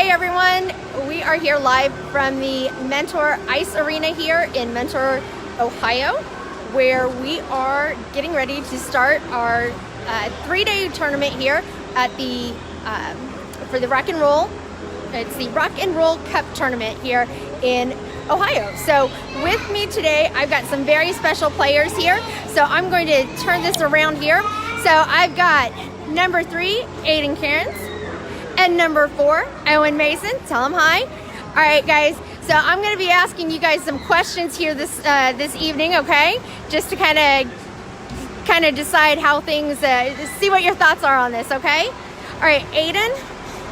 Hey everyone, we are here live from the Mentor Ice Arena here in Mentor, Ohio, where we are getting ready to start our 3-day tournament here at the for the Rock and Roll. It's the Rock and Roll Cup tournament here in Ohio. So with me today, I've got some very special players here. So I'm going to turn this around here. So I've got number 3, Aiden Kerins, and number 4, Owen Mason. Tell them hi. All right, guys. So I'm going to be asking you guys some questions here this evening, okay? Just to kind of decide how things, see what your thoughts are on this, okay? All right, Aiden,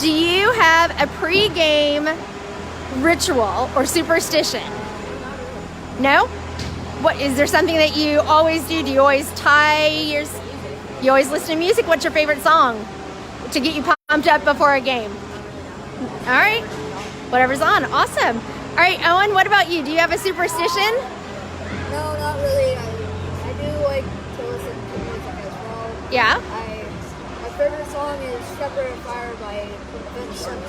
do you have a pre-game ritual or superstition? No? What is there something that you always do? Do you always you always listen to music? What's your favorite song to get you pumped up before a game? All right, whatever's on. Awesome. All right, Owen, what about you? Do you have a superstition? No, not really. I do like to listen to music as well. Yeah. My favorite song is "Shepherd of Fire" by Vincent.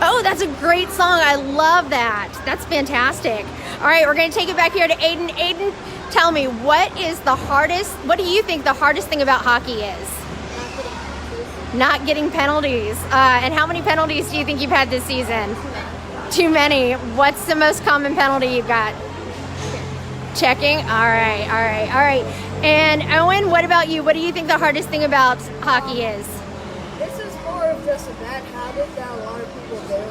Oh, that's a great song. I love that. That's fantastic. All right, we're going to take it back here to Aiden. Aiden, tell me, what do you think the hardest thing about hockey is? Not getting penalties. And how many penalties do you think you've had this season? Too many. What's the most common penalty you've got? Checking? All right. And Owen, what about you? What do you think the hardest thing about hockey is? This is more of just a bad habit that a lot of people do.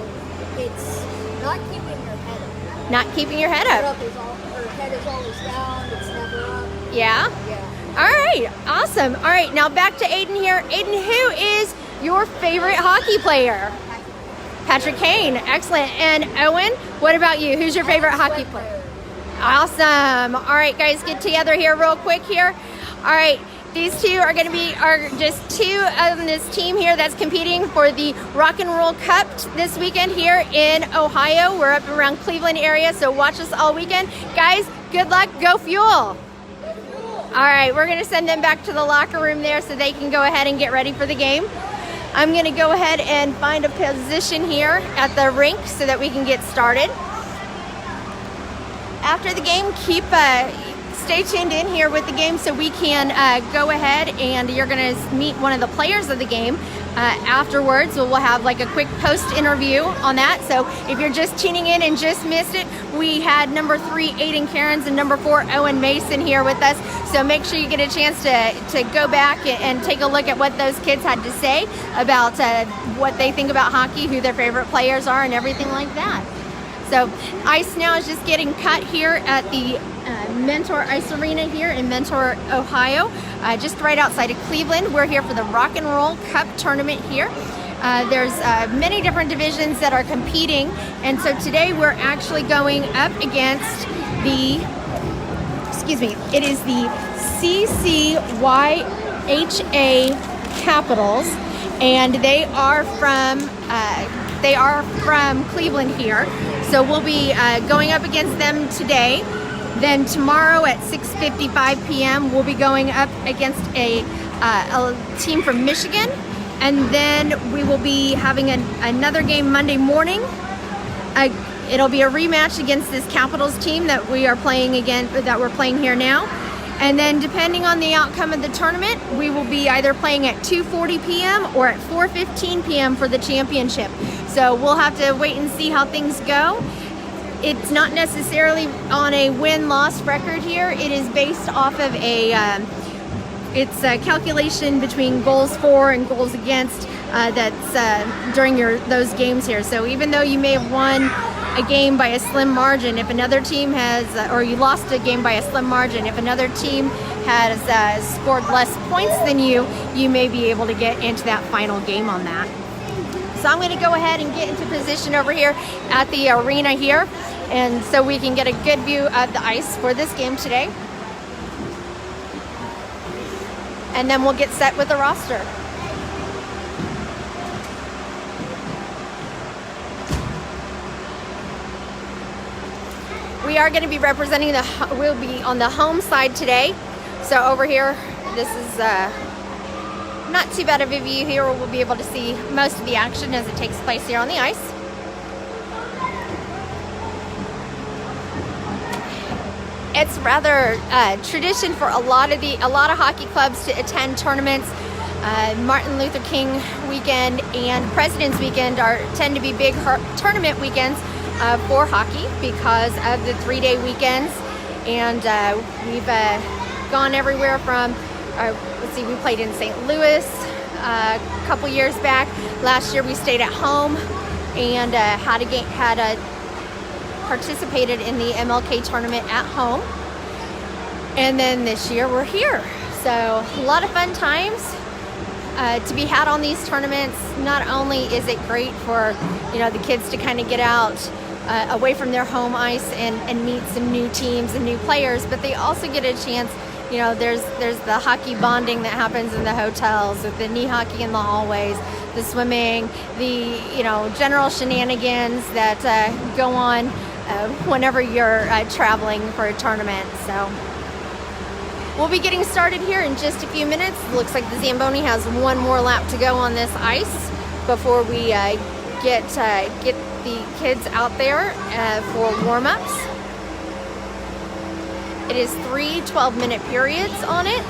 It's not keeping your head up. Not keeping your head up. Her head is always down. It's never up. Yeah? Yeah. All right. Awesome. All right. Now back to Aiden here. Aiden, who is your favorite hockey player? Patrick Kane. Excellent. And Owen, what about you? Who's your favorite hockey player? Awesome. All right, guys, get together here real quick here. All right. These two are just two on this team here that's competing for the Rock and Roll Cup this weekend here in Ohio. We're up around Cleveland area, so watch us all weekend. Guys, good luck. Go Fuel. All right, we're going to send them back to the locker room there so they can go ahead and get ready for the game. I'm going to go ahead and find a position here at the rink so that we can get started. After the game, stay tuned in here with the game so we can go ahead and you're going to meet one of the players of the game afterwards. We'll have like a quick post interview on that. So if you're just tuning in and just missed it, we had number 3 Aiden Kerins and number 4 Owen Mason here with us. So make sure you get a chance to go back and take a look at what those kids had to say about what they think about hockey, who their favorite players are, and everything like that. So ice now is just getting cut here at the Mentor Ice Arena here in Mentor, Ohio, just right outside of Cleveland. We're here for the Rock and Roll Cup tournament here. There's many different divisions that are competing, and so today we're actually going up against it is the CCYHA Capitals, and they are from Cleveland here. So we'll be going up against them today. Then tomorrow at 6:55 p.m. we'll be going up against a team from Michigan, and then we will be having another game Monday morning. It'll be a rematch against this Capitals team that we're playing here now. And then depending on the outcome of the tournament, we will be either playing at 2:40 p.m. or at 4:15 p.m. for the championship. So we'll have to wait and see how things go. It's not necessarily on a win-loss record here. It is based off of it's a calculation between goals for and goals against that's during those games here. So even though you may have won a game by a slim margin, if another team has, or you lost a game by a slim margin, if another team has scored less points than you may be able to get into that final game on that. So I'm going to go ahead and get into position over here at the arena here, and so we can get a good view of the ice for this game today. And then we'll get set with the roster. We are going to be representing we'll be on the home side today. So over here, this is not too bad of a view here. We'll be able to see most of the action as it takes place here on the ice. It's rather tradition for a lot of hockey clubs to attend tournaments. Martin Luther King weekend and President's weekend tend to be big tournament weekends for hockey because of the 3-day weekends. And we've gone everywhere from, let's see, we played in St. Louis a couple years back. Last year we stayed at home and participated in the MLK tournament at home. And then this year we're here. So a lot of fun times to be had on these tournaments. Not only is it great for, the kids to kind of get out away from their home ice and meet some new teams and new players, but they also get a chance, there's the hockey bonding that happens in the hotels, with the knee hockey in the hallways, the swimming, the, general shenanigans that go on whenever you're traveling for a tournament. So we'll be getting started here in just a few minutes. Looks like the Zamboni has one more lap to go on this ice before we get the kids out there for warm-ups. It is 3 12-minute periods on it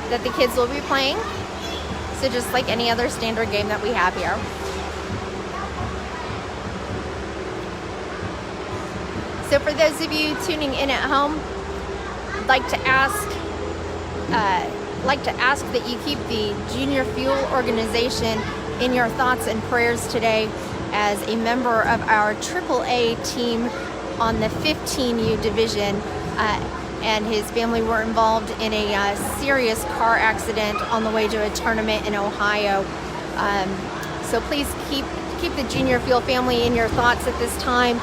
that the kids will be playing. So just like any other standard game that we have here. So for those of you tuning in at home, I'd like to ask that you keep the Junior Fuel organization in your thoughts and prayers today, as a member of our AAA team on the 15U division and his family were involved in a serious car accident on the way to a tournament in Ohio. So please keep the Junior Fuel family in your thoughts at this time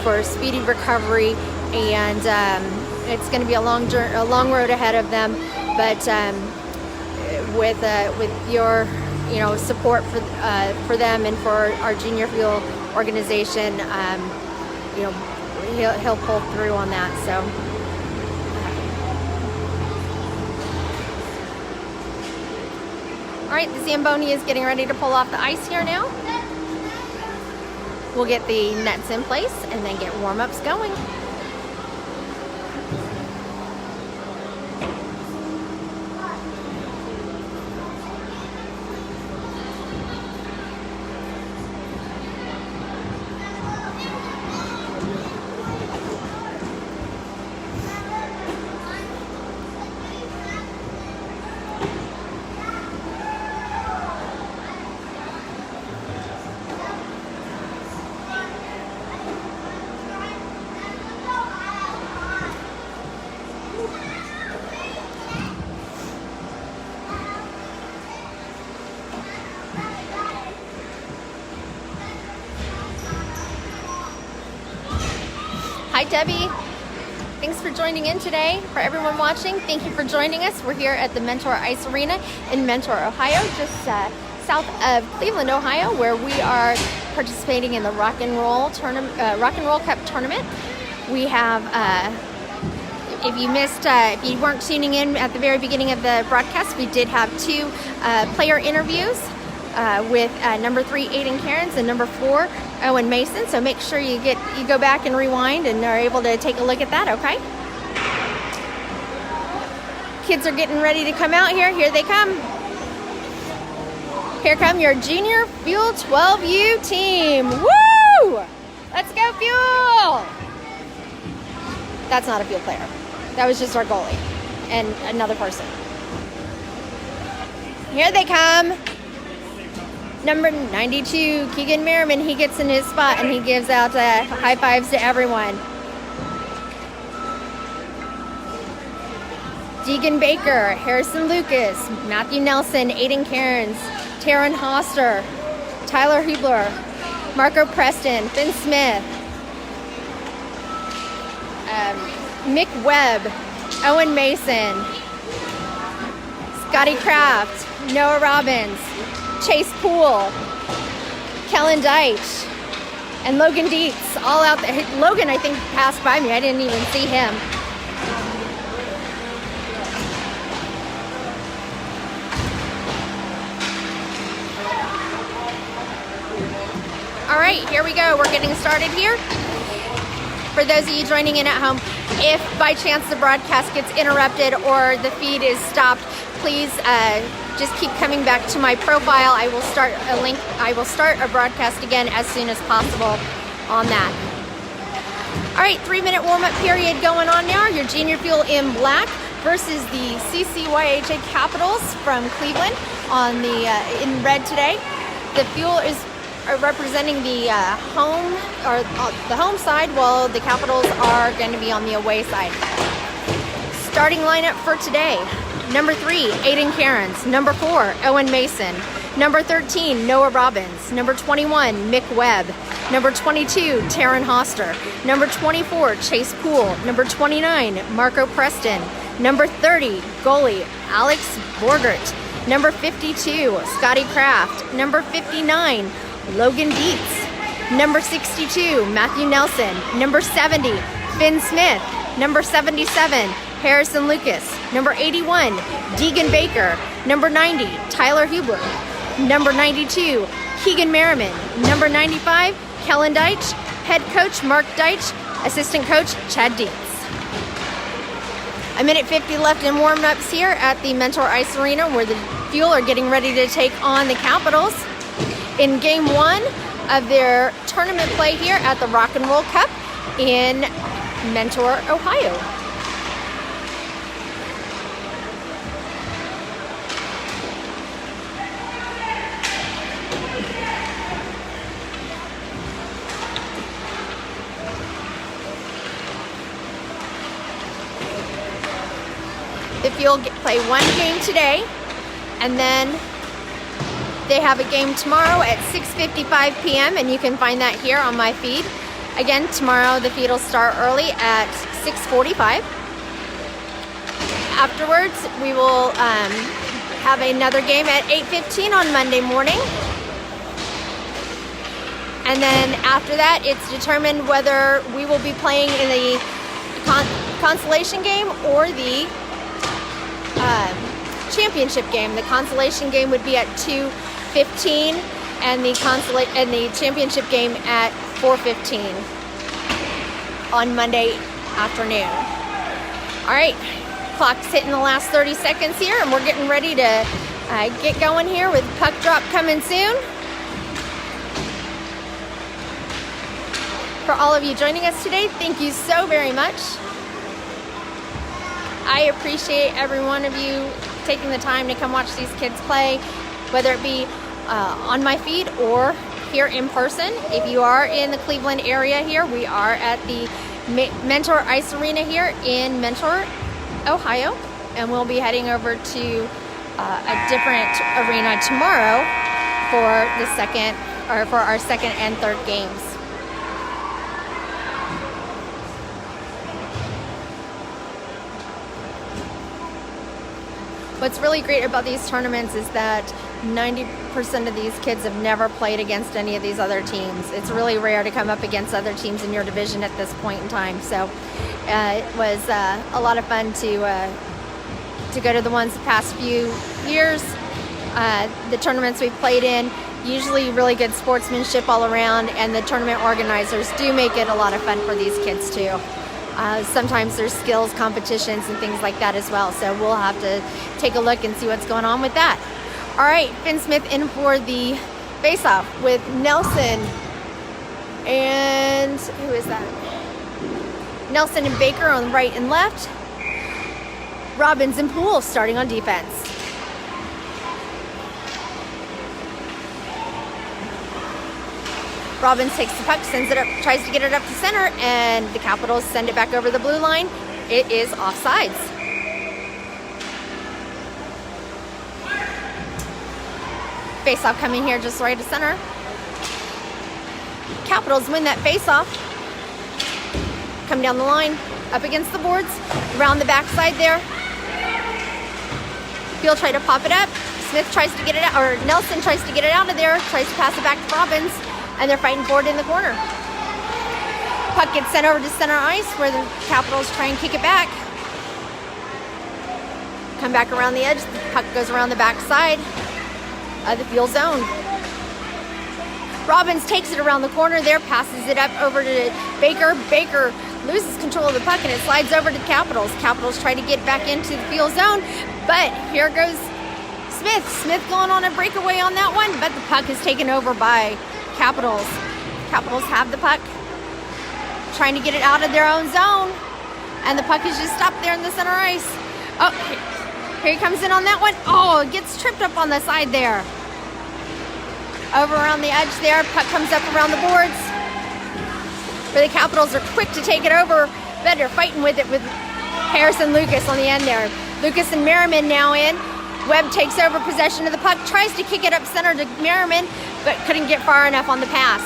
for speedy recovery, and it's going to be a long road ahead of them, but with your support for them and for our Junior Fuel organization, he'll pull through on that. So all right, the Zamboni is getting ready to pull off the ice here now. We'll get the nets in place and then get warm-ups going. Hi Debbie, thanks for joining in today. For everyone watching, thank you for joining us. We're here at the Mentor Ice Arena in Mentor, Ohio, just south of Cleveland, Ohio, where we are participating in the Rock and Roll Cup tournament. We have, if you weren't tuning in at the very beginning of the broadcast, we did have 2 player interviews with number 3 Aiden Kerins and number 4 Owen Mason. So make sure you go back and rewind and are able to take a look at that. Okay. Kids are getting ready to come out here. Here they come. Here come your Junior Fuel 12U team. Woo! Let's go Fuel! That's not a Fuel player. That was just our goalie and another person. Here they come. Number 92, Keegan Merriman, he gets in his spot and he gives out high fives to everyone. Deegan Baker, Harrison Lucas, Matthew Nelson, Aiden Kerins, Taryn Hoster, Tyler Hublar, Marco Preston, Finn Smith, Mick Webb, Owen Mason, Scotty Craft, Noah Robbins, Chase Poole, Kellen Dych, and Logan Dietz, all out there. Logan, I think, passed by me. I didn't even see him. All right, here we go. We're getting started here. For for those of you joining in at home, if by chance the broadcast gets interrupted or the feed is stopped, please just keep coming back to my profile. I will start a broadcast again as soon as possible on that. All right, 3-minute warm-up period going on now. Your Junior Fuel in black versus the CCYHA Capitals from Cleveland on the in red today. The Fuel is representing the home side, while the Capitals are going to be on the away side. Starting lineup for today: number 3, Aiden Kerins; number 4, Owen Mason; number 13, Noah Robbins; number 21, Mick Webb; number 22, Taryn Hoster; number 24, Chase Poole; number 29, Marco Preston; number 30, goalie Alex Borgert; number 52, Scotty Craft; number 59, Logan Dietz; number 62, Matthew Nelson; number 70, Finn Smith; number 77, Harrison Lucas; number 81, Deegan Baker; number 90, Tyler Hublar; number 92, Keegan Merriman; number 95, Kellen Dych; head coach Mark Dych; assistant coach Chad Dietz. 1:50 left in warm-ups here at the Mentor Ice Arena, where the Fuel are getting ready to take on the Capitals in Game 1 of their tournament play here at the Rock and Roll Cup in Mentor, Ohio. The Fuel play one game today, and then they have a game tomorrow at 6:55 p.m. and you can find that here on my feed. Again, tomorrow the feed will start early at 6:45. Afterwards, we will have another game at 8:15 on Monday morning. And then after that, it's determined whether we will be playing in the consolation game or the championship game. The consolation game would be at 2:15 and the championship game at 4:15 on Monday afternoon. All right, clock's hitting the last 30 seconds here, and we're getting ready to get going here with puck drop coming soon. For all of you joining us today, thank you so very much. I appreciate every one of you taking the time to come watch these kids play, whether it be on my feed or here in person. If you are in the Cleveland area here, we are at the Mentor Ice Arena here in Mentor, Ohio, and we'll be heading over to a different arena tomorrow for our second and third games. What's really great about these tournaments is that 90% of these kids have never played against any of these other teams. It's really rare to come up against other teams in your division at this point in time. So it was a lot of fun to go to the ones the past few years. The tournaments we've played in, usually really good sportsmanship all around, and the tournament organizers do make it a lot of fun for these kids too. Sometimes there's skills competitions and things like that as well. So we'll have to take a look and see what's going on with that. All right, Finn Smith in for the face-off with Nelson and who is that? Nelson and Baker on right and left. Robbins and Poole starting on defense. Robbins takes the puck, sends it up, tries to get it up to center, and the Capitals send it back over the blue line. It is offsides. Face-off coming here just right to center. Capitals win that face-off. Come down the line, up against the boards, around the backside there. He'll try to pop it up. Smith tries to get it out, or Nelson tries to get it out of there, tries to pass it back to Robbins. And they're fighting for it in the corner. Puck gets sent over to center ice where the Capitals try and kick it back. Come back around the edge. The puck goes around the back side of the Fuel zone. Robbins takes it around the corner there, passes it up over to Baker. Baker loses control of the puck and it slides over to the Capitals. Capitals try to get back into the field zone, but here goes Smith. Smith going on a breakaway on that one, but the puck is taken over by Capitals. Capitals have the puck, trying to get it out of their own zone, and the puck is just stopped there in the center ice. Oh, here he comes in on that one. Oh, it gets tripped up on the side there. Over around the edge there, puck comes up around the boards. But the Capitals are quick to take it over, but they're fighting with it with Harrison Lucas on the end there. Lucas and Merriman now in. Webb takes over possession of the puck, tries to kick it up center to Merriman, but couldn't get far enough on the pass.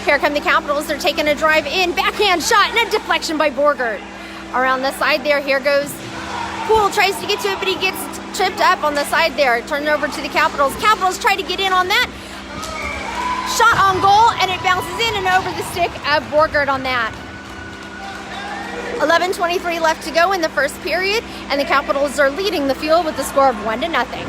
Here come the Capitals. They're taking a drive in, backhand shot, and a deflection by Borgert. Around the side there, here goes Poole, tries to get to it, but he gets tripped up on the side there. Turned over to the Capitals. Capitals try to get in on that. Shot on goal, and it bounces in and over the stick of Borgert on that. 11:23 left to go in the first period, and the Capitals are leading the field with the score of 1-0.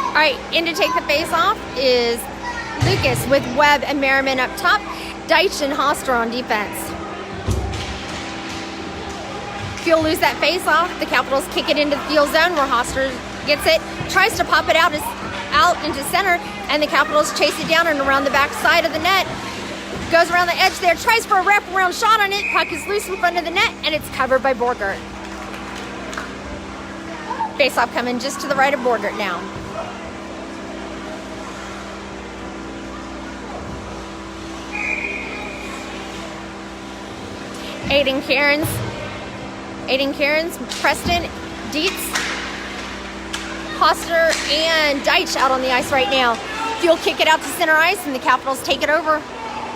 All right, in to take the face-off is Lucas with Webb and Merriman up top, Dych and Hoster on defense. He'll lose that face-off. The Capitals kick it into the field zone where Hoster gets it, tries to pop it out into center, and the Capitals chase it down and around the back side of the net. Goes around the edge there, tries for a wraparound shot on it. Puck is loose in front of the net, and it's covered by Borgert. Face-off coming just to the right of Borgert now. Aiden Kerins, Preston, Dietz, Hoster, and Dych out on the ice right now. Fuel kick it out to center ice, and the Capitals take it over.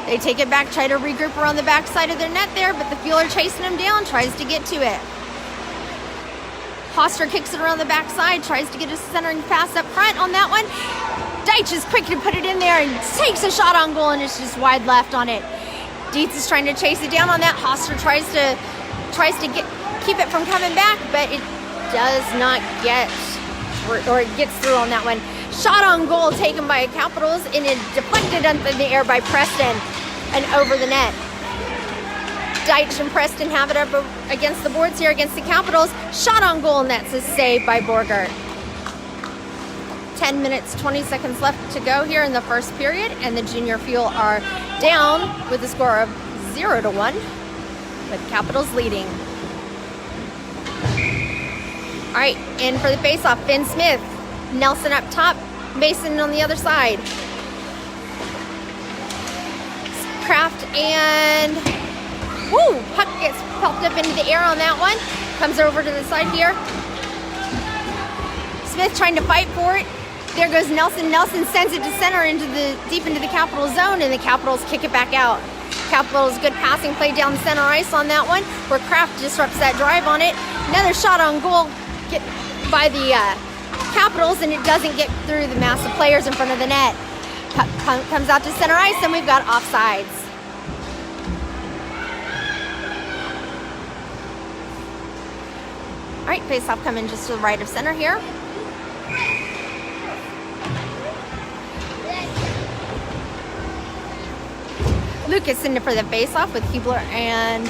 They take it back, try to regroup around the back side of their net there, but the Fuel are chasing them down, tries to get to it. Hoster kicks it around the back side, tries to get a centering pass up front on that one. Dych is quick to put it in there and takes a shot on goal, and it's just wide left on it. Dietz is trying to chase it down on that. Hoster tries to keep it from coming back, but it does not get, or it gets through on that one. Shot on goal taken by Capitals, and it deflected up in the air by Preston and over the net. Dych and Preston have it up against the boards here against the Capitals. Shot on goal, and that's a save by Borgert. 10 minutes, 20 seconds left to go here in the first period, and the Junior Fuel are down with a score of 0-1, with Capitals leading. All right, in for the faceoff, Finn Smith. Nelson up top, Mason on the other side. Craft and, puck gets popped up into the air on that one. Comes over to the side here. Smith trying to fight for it. There goes Nelson. Nelson sends it to center deep into the Capital zone, and the Capitals kick it back out. Capitals good passing play down center ice on that one, where Craft disrupts that drive on it. Another shot on goal by the Capitals, and it doesn't get through the mass of players in front of the net. Comes out to center ice, and we've got offsides. All right, face-off coming just to the right of center here. Lucas in for the face-off with Hublar and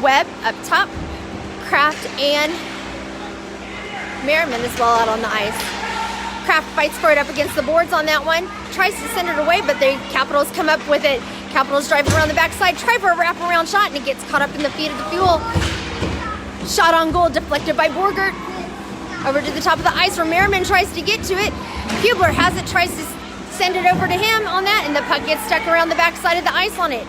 Webb up top. Craft and Merriman as well out on the ice. Craft fights for it up against the boards on that one. Tries to send it away, but the Capitals come up with it. Capitals drive around the backside, try for a wraparound shot, and it gets caught up in the feet of the Fuel. Shot on goal deflected by Borgert. Over to the top of the ice where Merriman tries to get to it. Hublar has it, tries to send it over to him on that, and the puck gets stuck around the backside of the ice on it.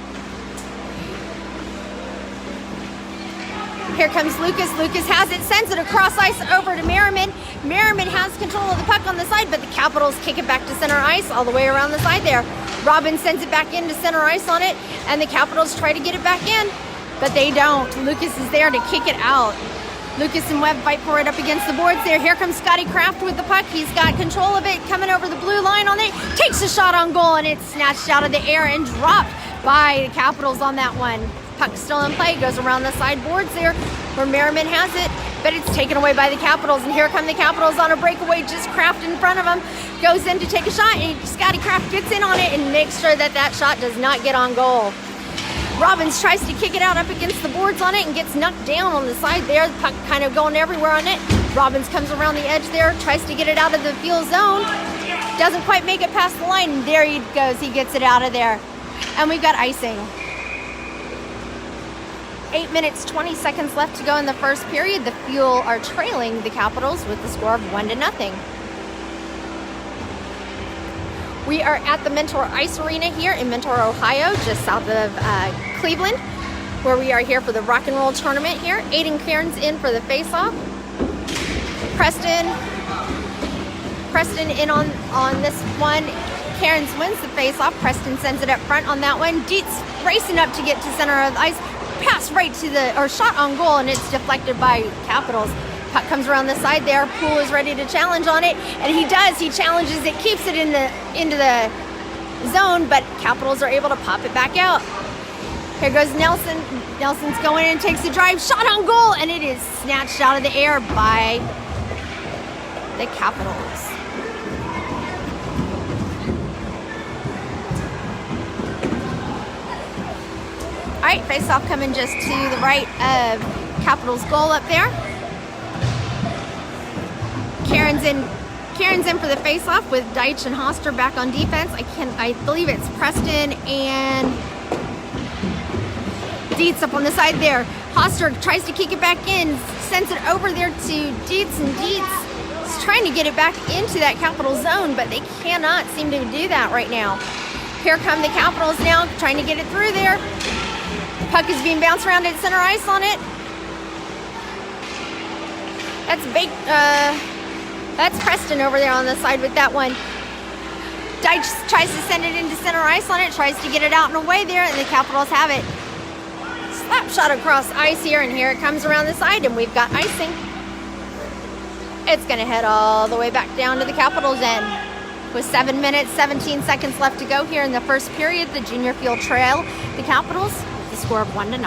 Here comes Lucas. Lucas has it, sends it across ice over to Merriman. Merriman has control of the puck on the side, but the Capitals kick it back to center ice all the way around the side there. Robbins sends it back into center ice on it, and the Capitals try to get it back in, but they don't. Lucas is there to kick it out. Lucas and Webb fight for it up against the boards there. Here comes Scotty Craft with the puck. He's got control of it, coming over the blue line on it. Takes a shot on goal, and it's snatched out of the air and dropped by the Capitals on that one. Puck still in play, goes around the side boards there where Merriman has it, but it's taken away by the Capitals, and here come the Capitals on a breakaway, just Craft in front of them, goes in to take a shot, and Scotty Craft gets in on it and makes sure that that shot does not get on goal. Robbins tries to kick it out up against the boards on it and gets knocked down on the side there, the puck kind of going everywhere on it. Robbins comes around the edge there, tries to get it out of the field zone, doesn't quite make it past the line, and there he goes, he gets it out of there. And we've got icing. 8 minutes, 20 seconds left to go in the first period. The Fuel are trailing the Capitals with the score of 1-0. We are at the Mentor Ice Arena here in Mentor, Ohio, just south of Cleveland, where we are here for the Rock and Roll Tournament here. Aiden Kerins in for the face-off. Preston in on this one. Kerins wins the face-off. Preston sends it up front on that one. Dietz racing up to get to center of the ice. Pass right to shot on goal, and it's deflected by Capitals. Puck comes around the side there. Poole is ready to challenge on it, and he does. He challenges it, keeps it into the zone, but Capitals are able to pop it back out. Here goes Nelson. Nelson's going in and takes the drive. Shot on goal, and it is snatched out of the air by the Capitals. All right, face-off coming just to the right of Capitals goal up there. Kerins in for the face-off with Dych and Hoster back on defense. I believe it's Preston and Dietz up on the side there. Hoster tries to kick it back in, sends it over there to Dietz, and Dietz is trying to get it back into that Capital zone, but they cannot seem to do that right now. Here come the Capitals now, trying to get it through there. Puck is being bounced around at center ice on it. That's Preston over there on the side with that one. Dych tries to send it into center ice on it, tries to get it out and away there, and the Capitals have it. Slap shot across ice here, and here it comes around the side, and we've got icing. It's going to head all the way back down to the Capitals end. With 7 minutes, 17 seconds left to go here in the first period, the Junior Field trail the Capitals with the score of 1-0.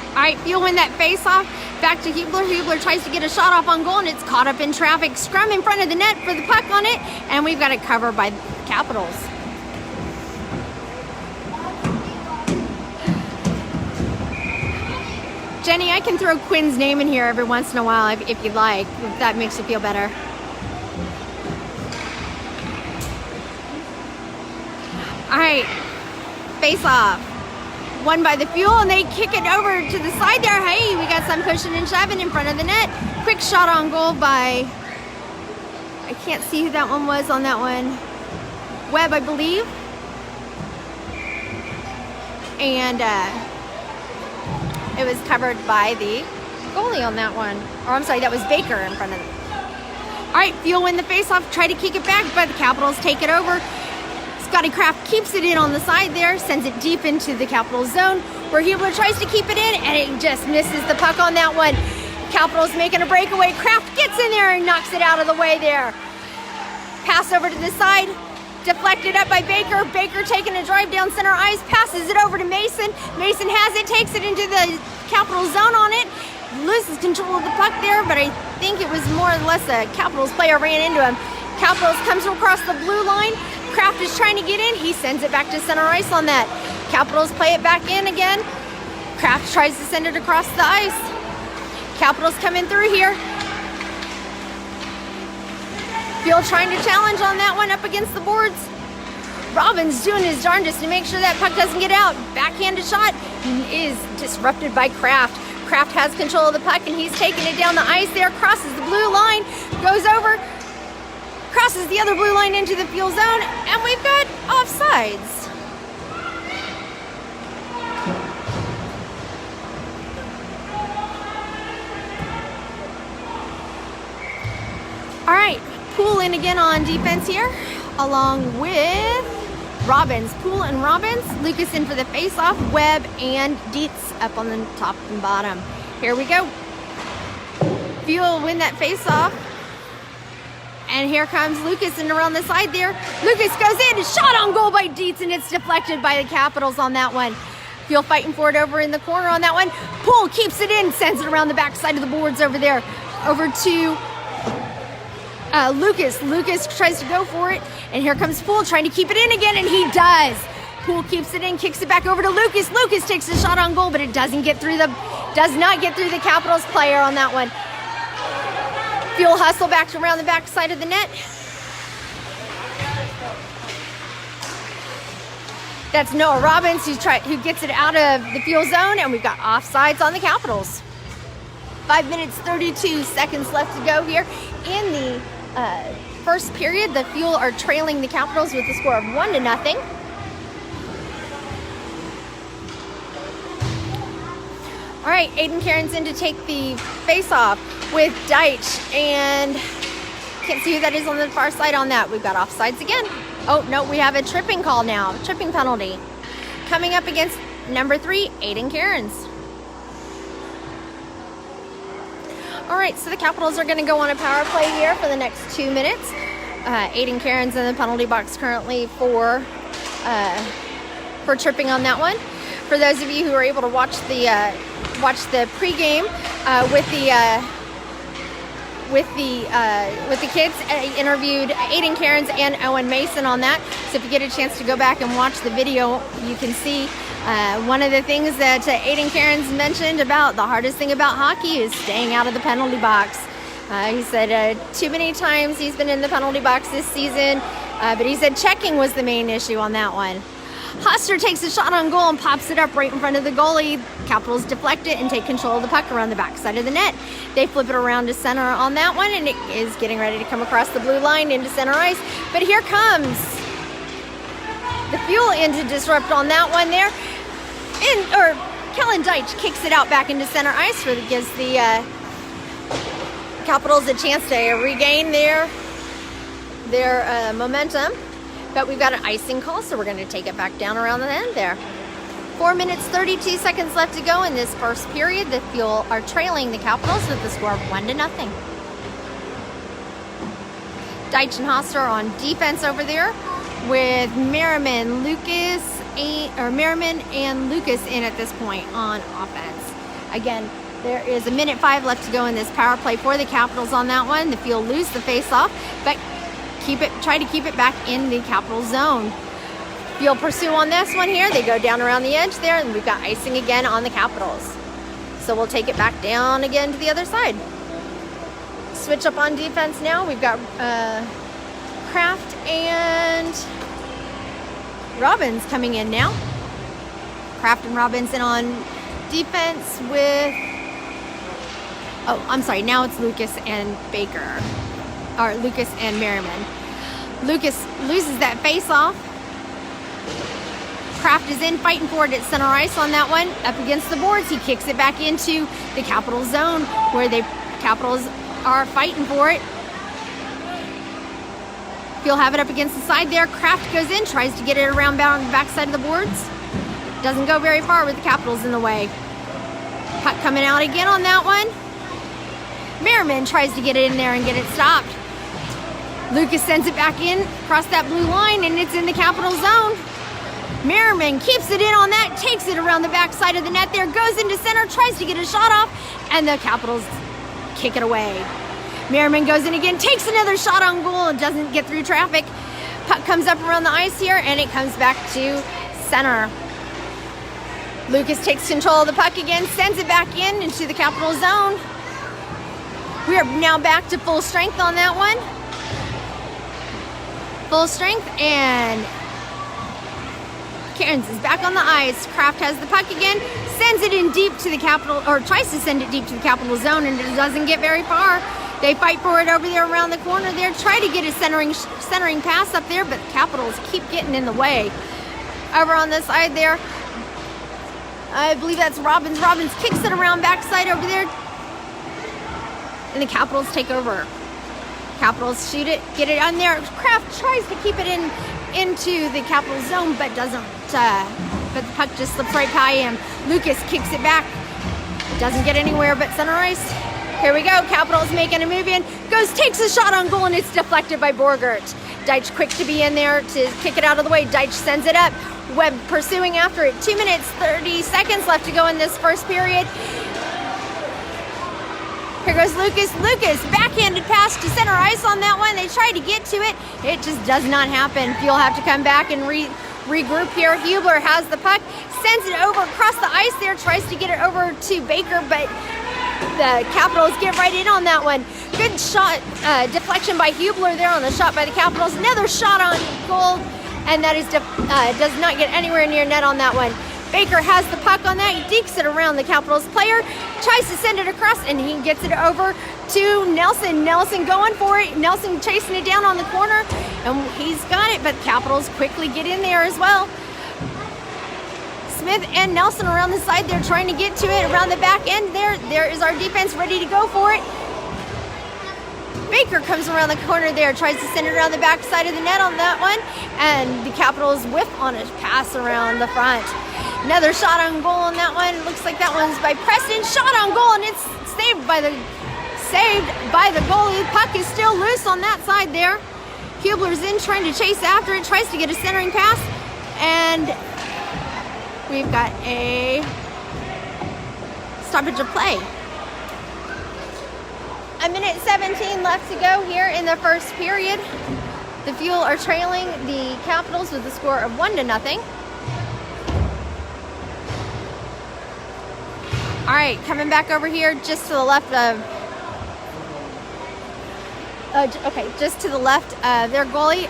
All right, Fuel win that face-off. Back to Hublar. Hublar tries to get a shot off on goal, and it's caught up in traffic. Scrum in front of the net for the puck on it, and we've got it covered by the Capitals. Jenny, I can throw Quinn's name in here every once in a while if you'd like, if that makes you feel better. All right, face-off. Won by the Fuel, and they kick it over to the side there. Hey, we got some pushing and shoving in front of the net. Quick shot on goal by, I can't see who that one was on that one. Webb, I believe. And it was covered by the goalie on that one. Or I'm sorry, that was Baker in front of them. All right, Fuel win the face-off. Try to kick it back, but the Capitals take it over. Scotty Craft keeps it in on the side there, sends it deep into the Capitals zone, where Hublar tries to keep it in, and it just misses the puck on that one. Capitals making a breakaway. Craft gets in there and knocks it out of the way there. Pass over to the side, deflected up by Baker. Baker taking a drive down center ice, passes it over to Mason. Mason has it, takes it into the Capitals zone on it, loses control of the puck there, but I think it was more or less a Capitals player ran into him. Capitals comes across the blue line. Craft is trying to get in. He sends it back to center ice on that. Capitals play it back in again. Craft tries to send it across the ice. Capitals come in through here. Fuel trying to challenge on that one up against the boards. Robbins doing his darndest to make sure that puck doesn't get out. Backhanded shot is disrupted by Craft. Craft has control of the puck, and he's taking it down the ice there, crosses the blue line, goes over, crosses the other blue line into the Fuel zone, and we've got offsides. All right, Poole in again on defense here, along with Robbins. Poole and Robbins. Lucas in for the face-off. Webb and Dietz up on the top and bottom. Here we go. Fuel win that face-off. And here comes Lucas and around the side there. Lucas goes in, shot on goal by Dietz, and it's deflected by the Capitals on that one. Field fighting for it over in the corner on that one. Poole keeps it in, sends it around the backside of the boards over there. Over to Lucas. Lucas tries to go for it, and here comes Poole trying to keep it in again, and he does. Poole keeps it in, kicks it back over to Lucas. Lucas takes a shot on goal, but it does not get through the Capitals player on that one. Field hustle back around the backside of the net. That's Noah Robbins who gets it out of the field zone, and we've got offsides on the Capitals. 5 minutes, 32 seconds left to go here in the first period. The Fuel are trailing the Capitals with a score of 1-0. All right, Aiden Kerins in to take the face-off with Dych, and can't see who that is on the far side on that. We've got offsides again. Oh, no, we have a tripping call now, a tripping penalty. Coming up against number 3, Aiden Kerins. All right, so the Capitals are going to go on a power play here for the next 2 minutes. Aiden Kerins in the penalty box currently for tripping on that one. For those of you who are able to watch the pregame with the kids, interviewed Aiden Kerins and Owen Mason on that. So if you get a chance to go back and watch the video, you can see one of the things that Aiden Kerins mentioned about the hardest thing about hockey is staying out of the penalty box. He said too many times he's been in the penalty box this season, but he said checking was the main issue on that one. Hoster takes a shot on goal and pops it up right in front of the goalie. Capitals deflect it and take control of the puck around the backside of the net. They flip it around to center on that one, and it is getting ready to come across the blue line into center ice. But here comes the Fuel in to disrupt on that one there. Kellen Dych kicks it out back into center ice, really gives the Capitals a chance to regain their momentum. But we've got an icing call, so we're going to take it back down around the end there. 4 minutes, 32 seconds left to go in this first period. The Fuel are trailing the Capitals with the score of 1-0. Dych and Hoster on defense over there with Merriman and Lucas in at this point on offense. Again, there is 1:05 left to go in this power play for the Capitals on that one. The Fuel lose the face-off, but try to keep it back in the Capital zone. Fuel pursue on this one here. They go down around the edge there, and we've got icing again on the Capitals. So we'll take it back down again to the other side. Switch up on defense now. We've got Craft and Robbins coming in now. Craft and Robbins in on defense with... Oh, I'm sorry. Now it's Lucas and Baker. Or Lucas and Merriman. Lucas loses that face-off. Craft is in fighting for it at center ice on that one. Up against the boards. He kicks it back into the Capital zone where the Capitals are fighting for it. He'll have it up against the side there. Craft goes in, tries to get it around the backside of the boards. Doesn't go very far with the Capitals in the way. Puck coming out again on that one. Merriman tries to get it in there and get it stopped. Lucas sends it back in across that blue line, and it's in the Capital zone. Merriman keeps it in on that, takes it around the backside of the net there, goes into center, tries to get a shot off, and the Capitals kick it away. Merriman goes in again, takes another shot on goal, and doesn't get through traffic. Puck comes up around the ice here, and it comes back to center. Lucas takes control of the puck again, sends it back into the Capital zone. We are now back to full strength on that one. Full strength, and Kerins is back on the ice. Craft has the puck again, sends it in deep to the Capital, or tries to send it deep to the Capital zone, and it doesn't get very far. They fight for it over there around the corner there, try to get a centering pass up there, but the Capitals keep getting in the way. Over on the side there, I believe that's Robbins. Robbins kicks it around backside over there, and the Capitals take over. Capitals shoot it, get it on there. Craft tries to keep it into the Capital zone, but doesn't. But the puck just slips right by him. Lucas kicks it back. Doesn't get anywhere but center ice. Here we go. Capitals making a move in. Takes a shot on goal, and it's deflected by Borgert. Dych quick to be in there to kick it out of the way. Dych sends it up. Webb pursuing after it. 2 minutes, 30 seconds left to go in this first period. Here goes Lucas. Lucas, backhanded pass to center ice on that one. They try to get to it. It just does not happen. You'll have to come back and regroup here. Hublar has the puck. Sends it over across the ice there. Tries to get it over to Baker, but the Capitals get right in on that one. Good shot, deflection by Hublar there on the shot by the Capitals. Another shot on goal, and that is does not get anywhere near net on that one. Baker has the puck on that. He dekes it around the Capitals player, tries to send it across, and he gets it over to Nelson. Nelson going for it. Nelson chasing it down on the corner, and he's got it, but Capitals quickly get in there as well. Smith and Nelson around the side there trying to get to it around the back end there. There is our defense ready to go for it. Baker comes around the corner there, tries to send it around the back side of the net on that one, and the Capitals whiff on a pass around the front. Another shot on goal on that one. Looks like that one's by Preston. Shot on goal, and it's saved by the goalie. The puck is still loose on that side there. Hublar's in trying to chase after it, tries to get a centering pass, and we've got a stoppage of play. 1 minute 17 left to go here in the first period. The Fuel are trailing the Capitals with a score of 1-0. All right, coming back over here just to the left of just to the left of their goalie.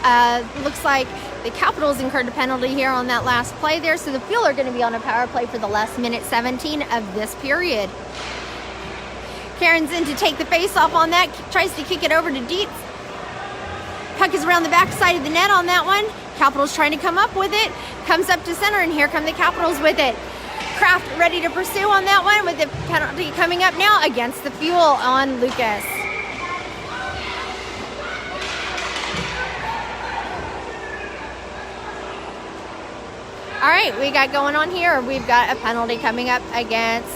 Looks like the Capitals incurred a penalty here on that last play there, so the Fuel are going to be on a power play for the last minute 17 of this period. Kerins in to take the face off on that, tries to kick it over to Dietz. Puck is around the back side of the net on that one. Capitals trying to come up with it, comes up to center, and here come the Capitals with it. Craft ready to pursue on that one with the penalty coming up now against the Fuel on Lucas. All right, we got going on here. We've got a penalty coming up against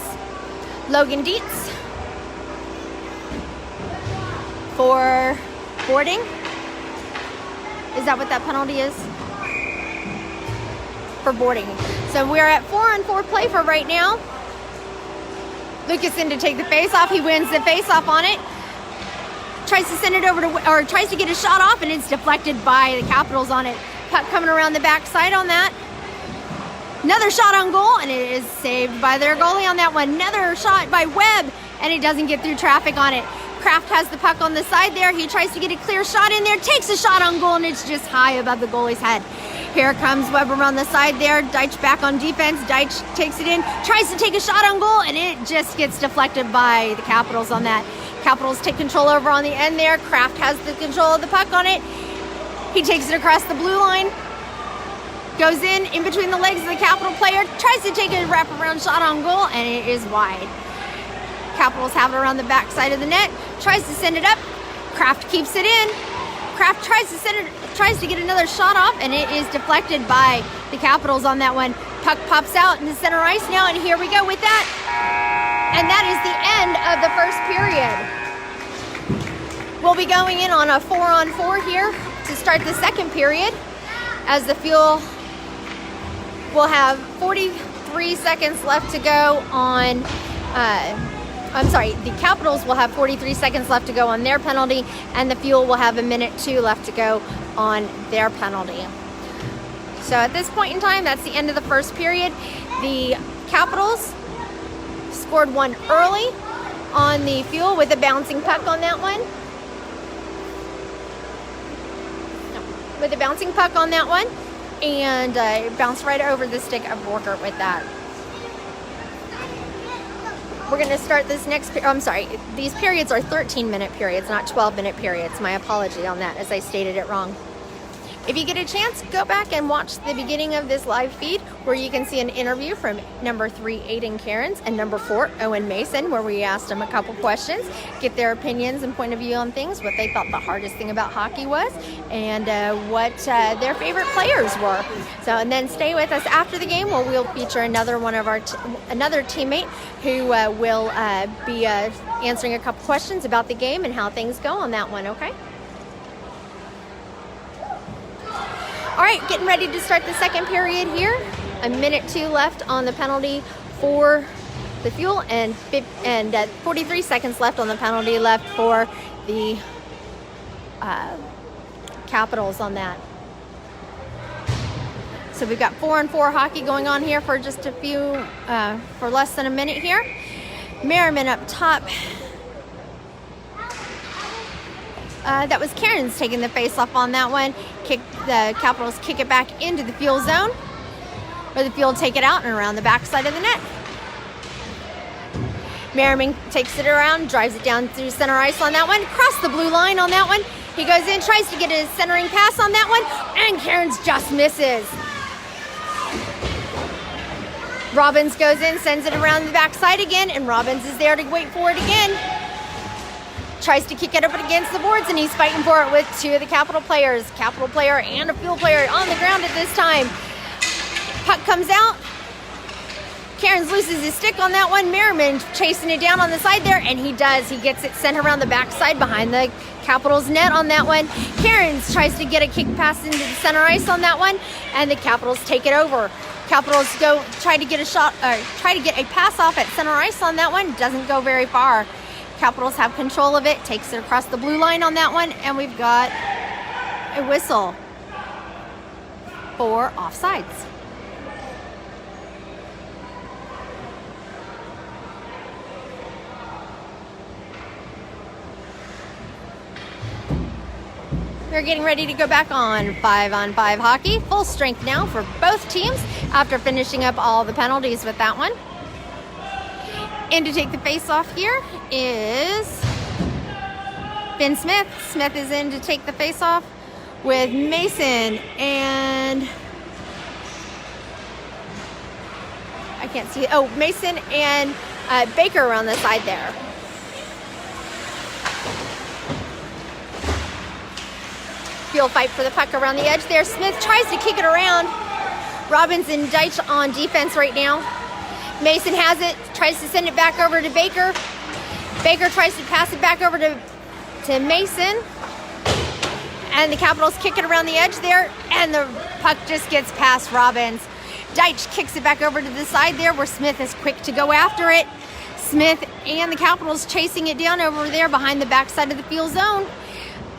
Logan Dietz for boarding. Is that what that penalty is? For boarding. So we're at 4-on-4 play for right now. Lucas in to take the face off. He wins the face off on it. Tries to send it over to, or tries to get a shot off, and it's deflected by the Capitals on it. Puck coming around the backside on that. Another shot on goal, and it is saved by their goalie on that one. Another shot by Webb, and it doesn't get through traffic on it. Craft has the puck on the side there. He tries to get a clear shot in there, takes a shot on goal, and it's just high above the goalie's head. Here comes Webb around the side there. Dych back on defense. Dych takes it in, tries to take a shot on goal, and it just gets deflected by the Capitals on that. Capitals take control over on the end there. Craft has the control of the puck on it. He takes it across the blue line. Goes in between the legs of the Capital player. Tries to take a wraparound shot on goal, and it is wide. Capitals have it around the back side of the net. Tries to send it up. Craft keeps it in. Craft tries to get another shot off, and it is deflected by the Capitals on that one. Puck pops out in the center ice now, and here we go with that. And that is the end of the first period. We'll be going in on a 4-on-4 here to start the second period, as the Fuel will have 43 seconds left to go on, the Capitals will have 43 seconds left to go on their penalty, and the Fuel will have 1 minute 2 left to go on their penalty. So at this point in time, that's the end of the first period. The Capitals scored one early on the Fuel with a bouncing puck on that one. With a bouncing puck on that one, and it bounced right over the stick of Borgert with that. We're going to start this next, these periods are 13-minute periods, not 12-minute periods. My apology on that, as I stated it wrong. If you get a chance, go back and watch the beginning of this live feed where you can see an interview from number 3, Aiden Kerins, and number 4, Owen Mason, where we asked them a couple questions, get their opinions and point of view on things, what they thought the hardest thing about hockey was, and what their favorite players were. So, and then stay with us after the game where we'll feature another one of our another teammate who will be answering a couple questions about the game and how things go on that one, okay? All right, getting ready to start the second period here. 1 minute 2 left on the penalty for the Fuel, and 43 seconds left on the penalty left for the Capitals on that. So we've got 4-on-4 hockey going on here for just a few, for less than a minute here. Merriman up top. That was Kerins taking the face-off on that one. The Capitals kick it back into the Fuel zone, where the Fuel take it out and around the backside of the net. Merriman takes it around, drives it down through center ice on that one, across the blue line on that one. He goes in, tries to get a centering pass on that one, and Kerins just misses. Robbins goes in, sends it around the backside again, and Robbins is there to wait for it again. Tries to kick it up against the boards, and he's fighting for it with 2 of the Capital players. Capital player and a Fuel player on the ground at this time. Puck comes out. Kerins loses his stick on that one. Merriman chasing it down on the side there, and he does. He gets it sent around the backside behind the Capitals net on that one. Kerins tries to get a kick pass into the center ice on that one, and the Capitals take it over. Capitals try to get a pass off at center ice on that one. Doesn't go very far. Capitals have control of it, takes it across the blue line on that one, and we've got a whistle for offsides. We're getting ready to go back on 5-on-5 hockey. Full strength now for both teams after finishing up all the penalties with that one. And to take the face-off here is Ben Smith. Smith is in to take the face-off with Mason and I can't see it. Oh, Mason and Baker are on the side there. Fuel fight for the puck around the edge there. Smith tries to kick it around. Robbins and Dych on defense right now. Mason has it, tries to send it back over to Baker. Baker tries to pass it back over to Mason. And the Capitals kick it around the edge there, and the puck just gets past Robbins. Dych kicks it back over to the side there where Smith is quick to go after it. Smith and the Capitals chasing it down over there behind the backside of the Fuel zone.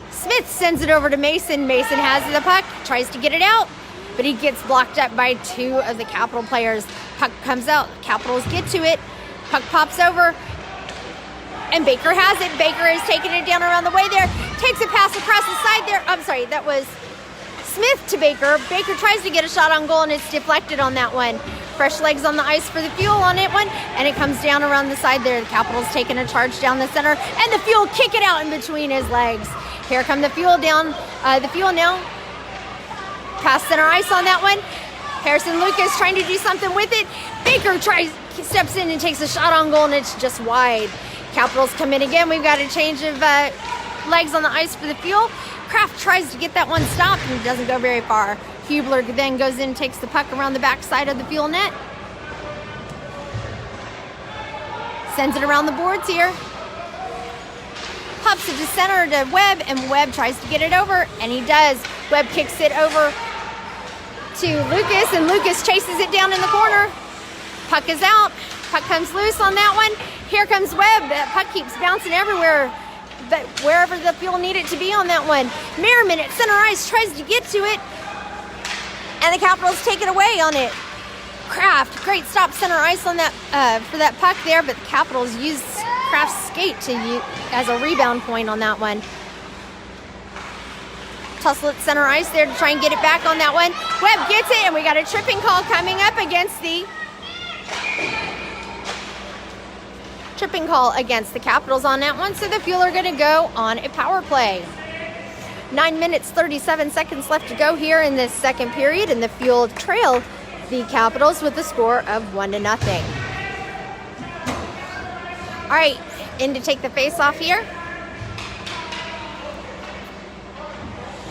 Smith sends it over to Mason. Mason has the puck, tries to get it out, but he gets blocked up by 2 of the Capital players. Puck comes out, Capitals get to it, puck pops over, and Baker has it. Baker is taking it down around the way there, takes a pass across the side there. I'm sorry, that was Smith to Baker. Baker tries to get a shot on goal, and it's deflected on that one. Fresh legs on the ice for the Fuel on it one, and it comes down around the side there. The Capitals taking a charge down the center, and the Fuel kick it out in between his legs. Here come the Fuel down, the Fuel now past center ice on that one. Harrison Lucas trying to do something with it. Baker steps in and takes a shot on goal, and it's just wide. Capitals come in again. We've got a change of legs on the ice for the Fuel. Craft tries to get that one stopped, and it doesn't go very far. Hublar then goes in and takes the puck around the backside of the Fuel net. Sends it around the boards here. Pops it to center to Webb, and Webb tries to get it over, and he does. Webb kicks it over to Lucas, and Lucas chases it down in the corner. Puck is out. Puck comes loose on that one. Here comes Webb. That puck keeps bouncing everywhere, but wherever the Fuel need it to be on that one. Merriman at center ice tries to get to it, and the Capitals take it away on it. Craft, great stop center ice on that for that puck there, but the Capitals use Craft's skate as a rebound point on that one. Tussle at center ice there to try and get it back on that one. Webb gets it, and we got a tripping call coming up against the Capitals on that one, so the Fuel are going to go on a power play. 9 minutes, 37 seconds left to go here in this second period, and the Fuel trailed the Capitals with a score of 1-0. All right, in to take the face-off here.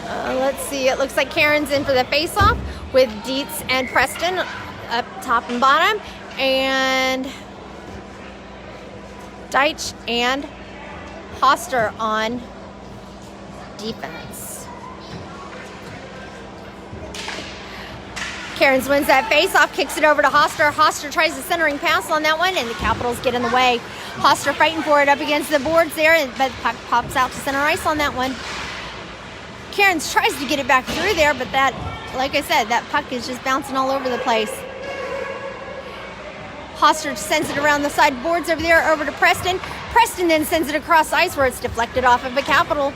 Let's see, it looks like Kerins in for the face-off with Dietz and Preston up top and bottom, and Dych and Hoster on defense. Kerins wins that face-off, kicks it over to Hoster. Hoster tries a centering pass on that one, and the Capitals get in the way. Hoster fighting for it up against the boards there, but the puck pops out to center ice on that one. Kerins tries to get it back through there, but that, like I said, that puck is just bouncing all over the place. Hoster sends it around the side boards over there, over to Preston. Preston then sends it across ice where it's deflected off of the Capitals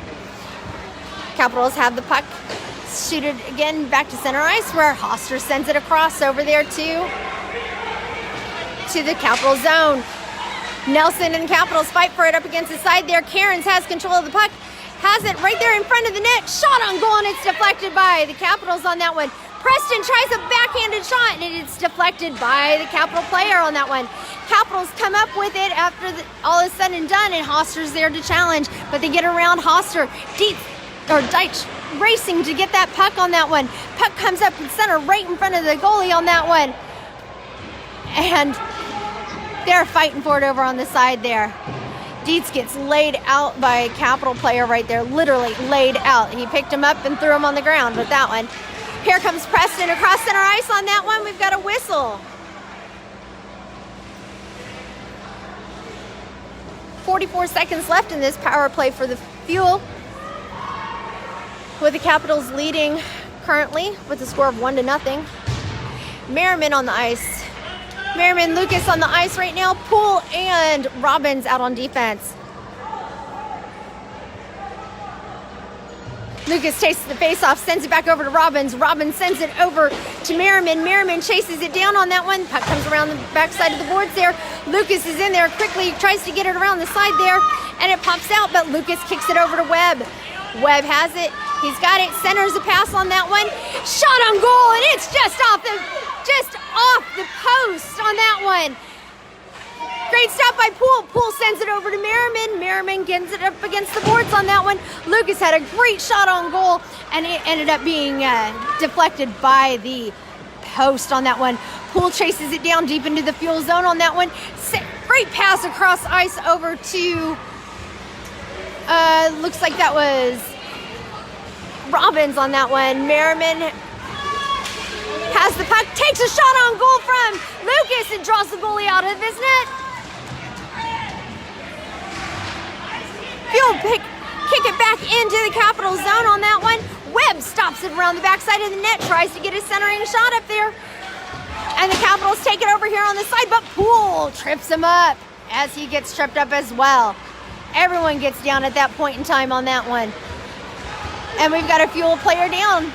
have the puck, shoot it again back to center ice where Hoster sends it across over there to the Capital zone. Nelson and the Capitals fight for it up against the side there. Kerins has control of the puck, has it right there in front of the net. Shot on goal, and it's deflected by the Capitals on that one. Preston tries a backhanded shot, and it's deflected by the Capital player on that one. Capitals come up with it after all is said and done, and Hoster's there to challenge, but they get around Hoster. Dych racing to get that puck on that one. Puck comes up in center right in front of the goalie on that one. And they're fighting for it over on the side there. Dietz gets laid out by a Capital player right there, literally laid out. He picked him up and threw him on the ground with that one. Here comes Preston across center ice on that one. We've got a whistle. 44 seconds left in this power play for the Fuel, with the Capitals leading currently with a score of 1-0. Merriman on the ice. Merriman, Lucas on the ice right now. Poole and Robbins out on defense. Lucas takes the face-off, sends it back over to Robbins. Robbins sends it over to Merriman. Merriman chases it down on that one. Puck comes around the backside of the boards there. Lucas is in there quickly, tries to get it around the side there, and it pops out, but Lucas kicks it over to Webb. Webb has it. He's got it. Centers a pass on that one. Shot on goal, and it's just off the post on that one. Great stop by Poole. Poole sends it over to Merriman. Merriman gets it up against the boards on that one. Lucas had a great shot on goal, and it ended up being deflected by the post on that one. Poole chases it down deep into the Fuel zone on that one. Great pass across ice over to, looks like that was Robbins on that one. Merriman has the puck, takes a shot on goal from Lucas, and draws the goalie out of his net. Fuel kick it back into the Capital zone on that one. Webb stops it around the backside of the net, tries to get a centering shot up there. And the Capitals take it over here on the side, but Poole trips him up as he gets tripped up as well. Everyone gets down at that point in time on that one. And we've got a Fuel player down.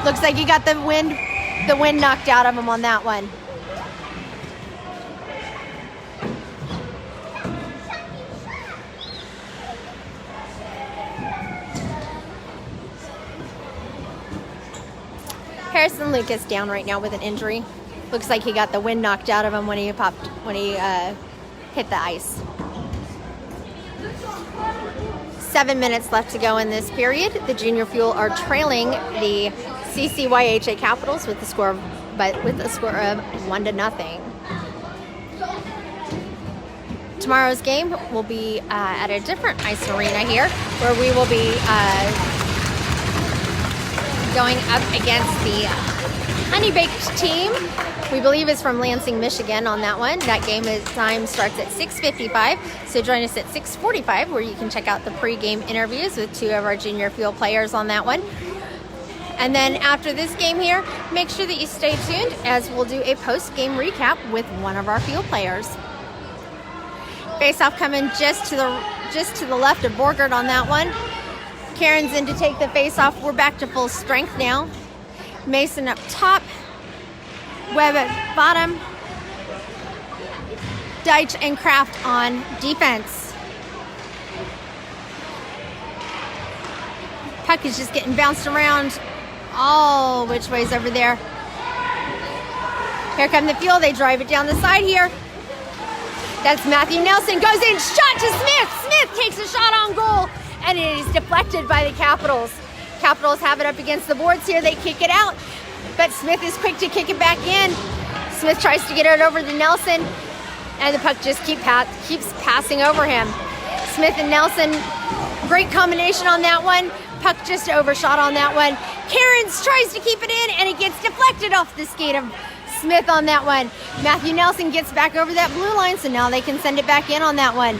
Looks like he got the wind knocked out of him on that one. Harrison Lucas down right now with an injury. Looks like he got the wind knocked out of him when he hit the ice. 7 minutes left to go in this period. The Junior Fuel are trailing the CCYHA Capitals with a score of 1-0. Tomorrow's game will be at a different ice arena here, where we will be going up against the Honey Baked team. We believe is from Lansing, Michigan on that one. That game time starts at 6:55, so join us at 6:45 where you can check out the pre-game interviews with two of our Junior Fuel players on that one. And then after this game here, make sure that you stay tuned as we'll do a post-game recap with one of our Fuel players. Face-off coming just to the left of Borgert on that one. Kerins in to take the face-off. We're back to full strength now. Mason up top. Webb at bottom. Dych and Craft on defense. Puck is just getting bounced around all which ways over there. Here come the Fuel. They drive it down the side here. That's Matthew Nelson. Goes in. Shot to Smith. Smith takes a shot on goal. And it is deflected by the Capitals. Capitals have it up against the boards here. They kick it out. But Smith is quick to kick it back in. Smith tries to get it over to Nelson. And the puck just keeps passing over him. Smith and Nelson, great combination on that one. Puck just overshot on that one. Kerins tries to keep it in, and it gets deflected off the skate of Smith on that one. Matthew Nelson gets back over that blue line, so now they can send it back in on that one.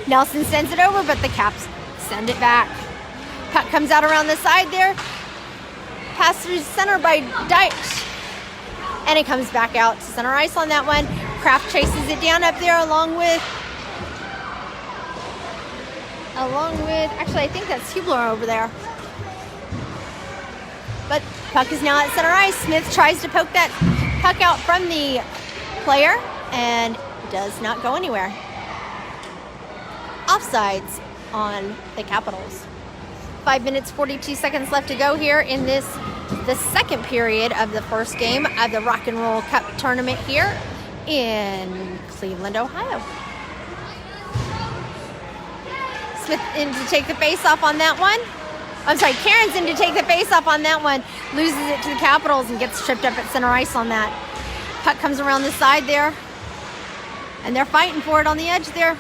Nelson sends it over, but the Caps send it back. Puck comes out around the side there. Pass through center by Dych. And it comes back out to center ice on that one. Craft chases it down up there along with, actually I think that's Hublar over there. But puck is now at center ice. Smith tries to poke that puck out from the player and does not go anywhere. Offsides on the Capitals. 5 minutes, 42 seconds left to go here in the second period of the first game of the Rock and Roll Cup tournament here in Cleveland, Ohio. Smith in to take the face-off on that one. I'm sorry, Kerins in to take the face-off on that one. Loses it to the Capitals and gets tripped up at center ice on that. Puck comes around the side there. And they're fighting for it on the edge there.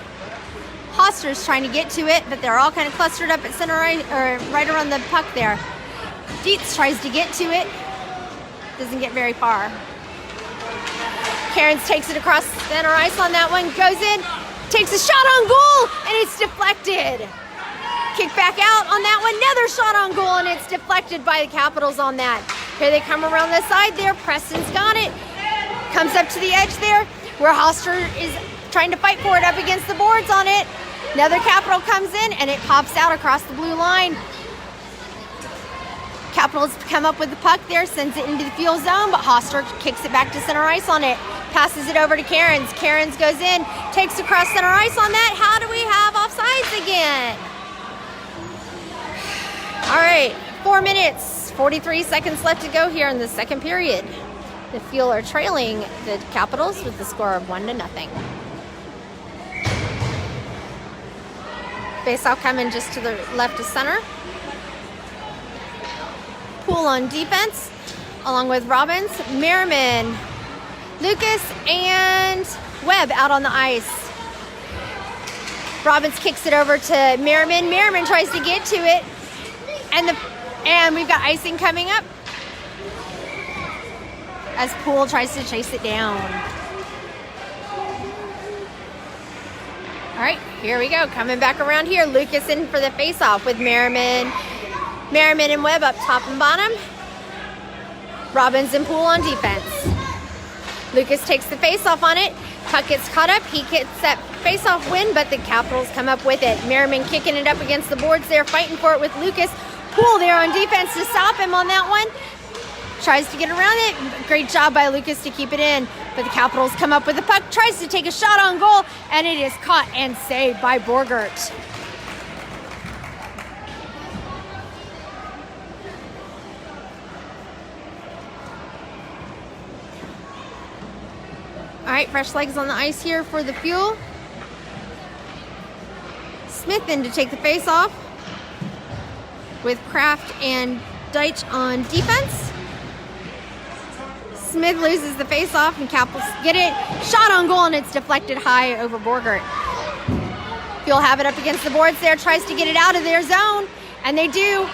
Hoster's trying to get to it, but they're all kind of clustered up at center ice, or right around the puck there. Dietz tries to get to it. Doesn't get very far. Kerins takes it across center ice on that one. Goes in, takes a shot on goal, and it's deflected. Kick back out on that one. Another shot on goal, and it's deflected by the Capitals on that. Here they come around the side there. Preston's got it. Comes up to the edge there, where Hoster is trying to fight for it up against the boards on it. Another Capital comes in, and it pops out across the blue line. Capitals come up with the puck there, sends it into the Fuel zone, but Hoster kicks it back to center ice on it. Passes it over to Kerins. Kerins goes in, takes across center ice on that. How do we have offsides again? All right, 4 minutes, 43 seconds left to go here in the second period. The Fuel are trailing the Capitals with the score of 1-0. Faceoff coming just to the left of center. Poole on defense, along with Robbins, Merriman, Lucas, and Webb out on the ice. Robbins kicks it over to Merriman. Merriman tries to get to it, and we've got icing coming up as Poole tries to chase it down. All right, here we go. Coming back around here. Lucas in for the face-off with Merriman. Merriman and Webb up top and bottom. Robbins and Poole on defense. Lucas takes the face-off on it. Puck gets caught up. He gets that face-off win, but the Capitals come up with it. Merriman kicking it up against the boards there, fighting for it with Lucas. Poole there on defense to stop him on that one. Tries to get around it. Great job by Lucas to keep it in. But the Capitals come up with the puck. Tries to take a shot on goal. And it is caught and saved by Borgert. All right, fresh legs on the ice here for the Fuel. Smith in to take the face off with Craft and Dych on defense. Smith loses the face-off and Capitals get it. Shot on goal and it's deflected high over Borgert. Fuel have it up against the boards there, tries to get it out of their zone, and they do.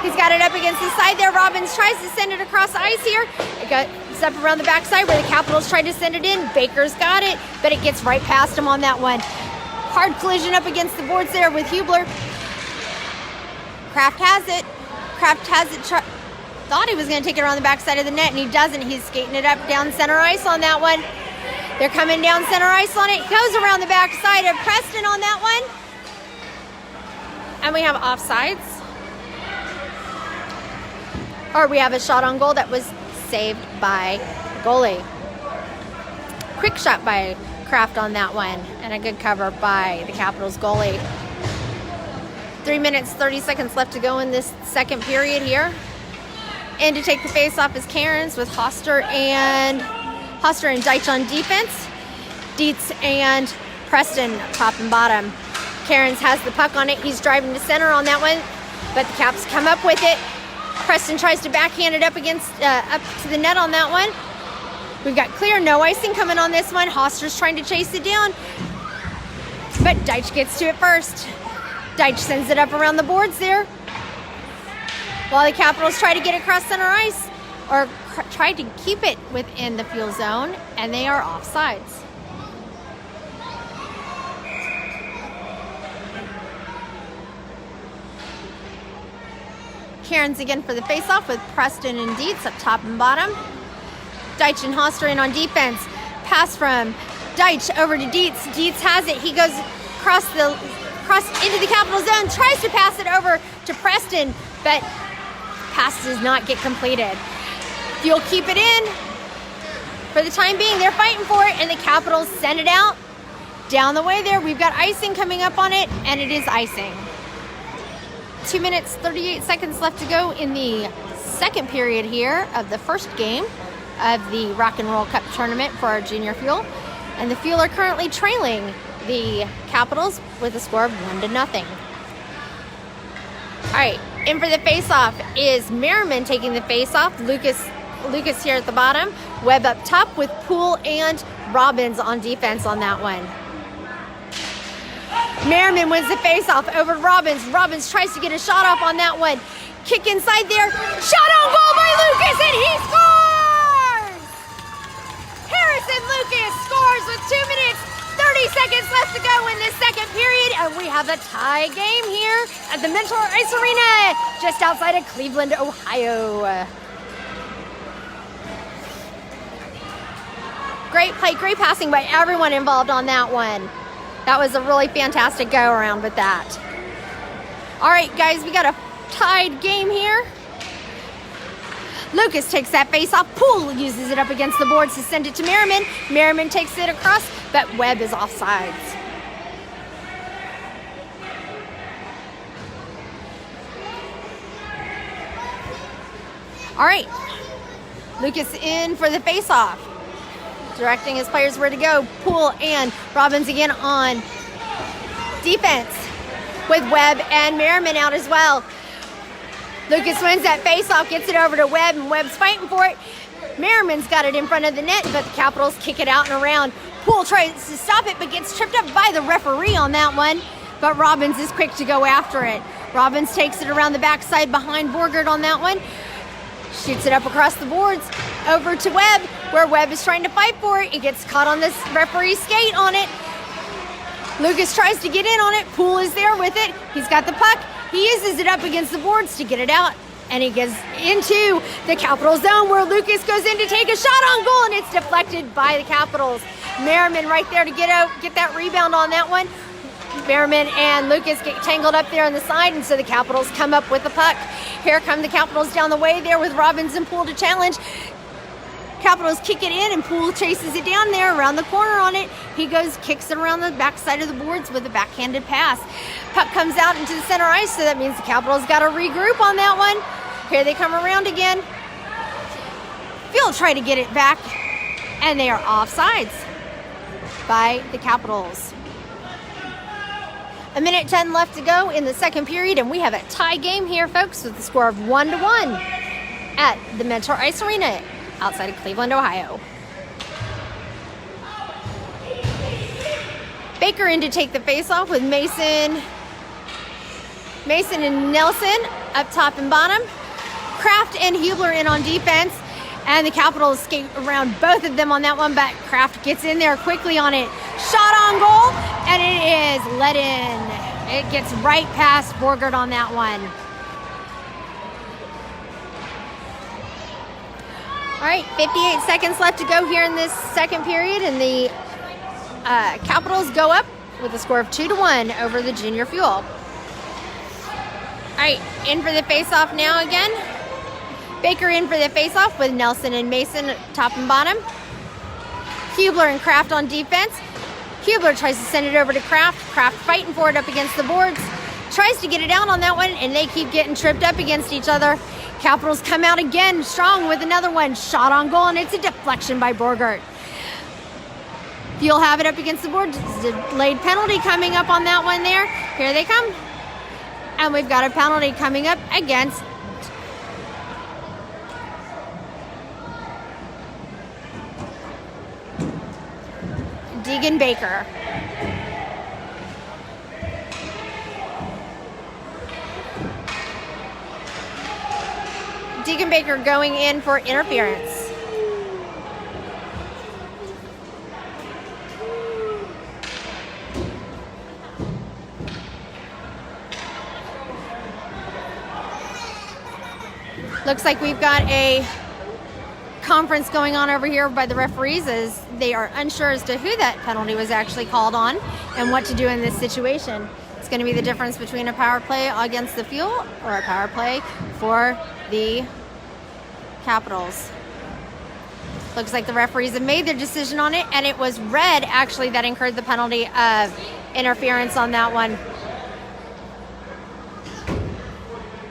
He's got it up against the side there. Robbins tries to send it across the ice here. It goes up around the backside where the Capitals tried to send it in. Baker's got it, but it gets right past him on that one. Hard collision up against the boards there with Hublar. Craft has it. Craft has it. Thought he was going to take it around the backside of the net, and he doesn't. He's skating it up down center ice on that one. They're coming down center ice on it. Goes around the backside of Preston on that one. And we have offsides. Or we have a shot on goal that was saved by the goalie. Quick shot by Craft on that one, and a good cover by the Capitals goalie. 3 minutes, 30 seconds left to go in this second period here. And to take the face-off is Kerins with Hoster and Dych on defense. Dietz and Preston top and bottom. Kerins has the puck on it. He's driving to center on that one, but the Caps come up with it. Preston tries to backhand it up against up to the net on that one. We've got clear, no icing coming on this one. Hoster's trying to chase it down, but Dych gets to it first. Dych sends it up around the boards there, while the Capitals try to get across center ice, or try to keep it within the fuel zone, and they are offsides. Kerins again for the faceoff with Preston and Dietz up top and bottom. Dych and Hoster in on defense. Pass from Dych over to Dietz. Dietz has it. He goes across into the Capital zone, tries to pass it over to Preston, but pass does not get completed. Fuel keep it in. For the time being, they're fighting for it, and the Capitals send it out. Down the way there, we've got icing coming up on it, and it is icing. 2 minutes, 38 seconds left to go in the second period here of the first game of the Rock and Roll Cup tournament for our junior fuel. And the Fuel are currently trailing the Capitals with a score of 1-0. All right, in for the face-off is Merriman taking the face-off. Lucas here at the bottom. Webb up top with Poole and Robbins on defense on that one. Merriman wins the face-off over Robbins. Robbins tries to get a shot off on that one. Kick inside there. Shot on goal by Lucas, and he scores! Harrison Lucas scores with 2 minutes, 30 seconds left to go in this second period, and we have a tie game here at the Mentor Ice Arena, just outside of Cleveland, Ohio. Great play, great passing by everyone involved on that one. That was a really fantastic go-around with that. All right, guys, we got a tied game here. Lucas takes that face-off. Poole uses it up against the boards to send it to Merriman. Merriman takes it across, but Webb is offsides. All right, Lucas in for the face-off, directing his players where to go. Poole and Robbins again on defense with Webb and Merriman out as well. Lucas wins that face-off, gets it over to Webb, and Webb's fighting for it. Merriman's got it in front of the net, but the Capitals kick it out and around. Poole tries to stop it, but gets tripped up by the referee on that one, but Robbins is quick to go after it. Robbins takes it around the backside behind Borgert on that one. Shoots it up across the boards over to Webb, where Webb is trying to fight for it. He gets caught on this referee's skate on it. Lucas tries to get in on it. Poole is there with it. He's got the puck. He uses it up against the boards to get it out, and he gets into the Capital zone, where Lucas goes in to take a shot on goal, and it's deflected by the Capitals. Merriman right there to get that rebound on that one. Merriman and Lucas get tangled up there on the side, and so the Capitals come up with the puck. Here come the Capitals down the way there with Robbins and Poole to challenge. Capitals kick it in, and Poole chases it down there around the corner on it. He kicks it around the backside of the boards with a backhanded pass. Puck comes out into the center ice, so that means the Capitals got to regroup on that one. Here they come around again. Field try to get it back, and they are offsides by the Capitals. 1:10 left to go in the second period, and we have a tie game here, folks, with the score of 1-1 at the Mentor Ice Arena outside of Cleveland, Ohio. Baker in to take the face-off with Mason and Nelson up top and bottom. Craft and Hublar in on defense, and the Capitals skate around both of them on that one, but Craft gets in there quickly on it. Shot on goal, and it is let in. It gets right past Borgert on that one. All right, 58 seconds left to go here in this second period, and the Capitals go up with a score of 2-1 over the Junior Fuel. All right, in for the face-off now again. Baker in for the face-off with Nelson and Mason top and bottom. Hublar and Craft on defense. Hublar tries to send it over to Craft. Craft fighting for it up against the boards. tries to get it out on that one, and they keep getting tripped up against each other. Capitals come out again strong with another one. Shot on goal, and it's a deflection by Borgert. Fuel have it up against the board. Delayed penalty coming up on that one there. Here they come. And we've got a penalty coming up against Keegan Baker. Keegan Baker going in for interference. Looks like we've got a conference going on over here by the referees as they are unsure as to who that penalty was actually called on and what to do in this situation. It's going to be the difference between a power play against the Fuel or a power play for the Capitals. Looks like the referees have made their decision on it, and it was red actually that incurred the penalty of interference on that one.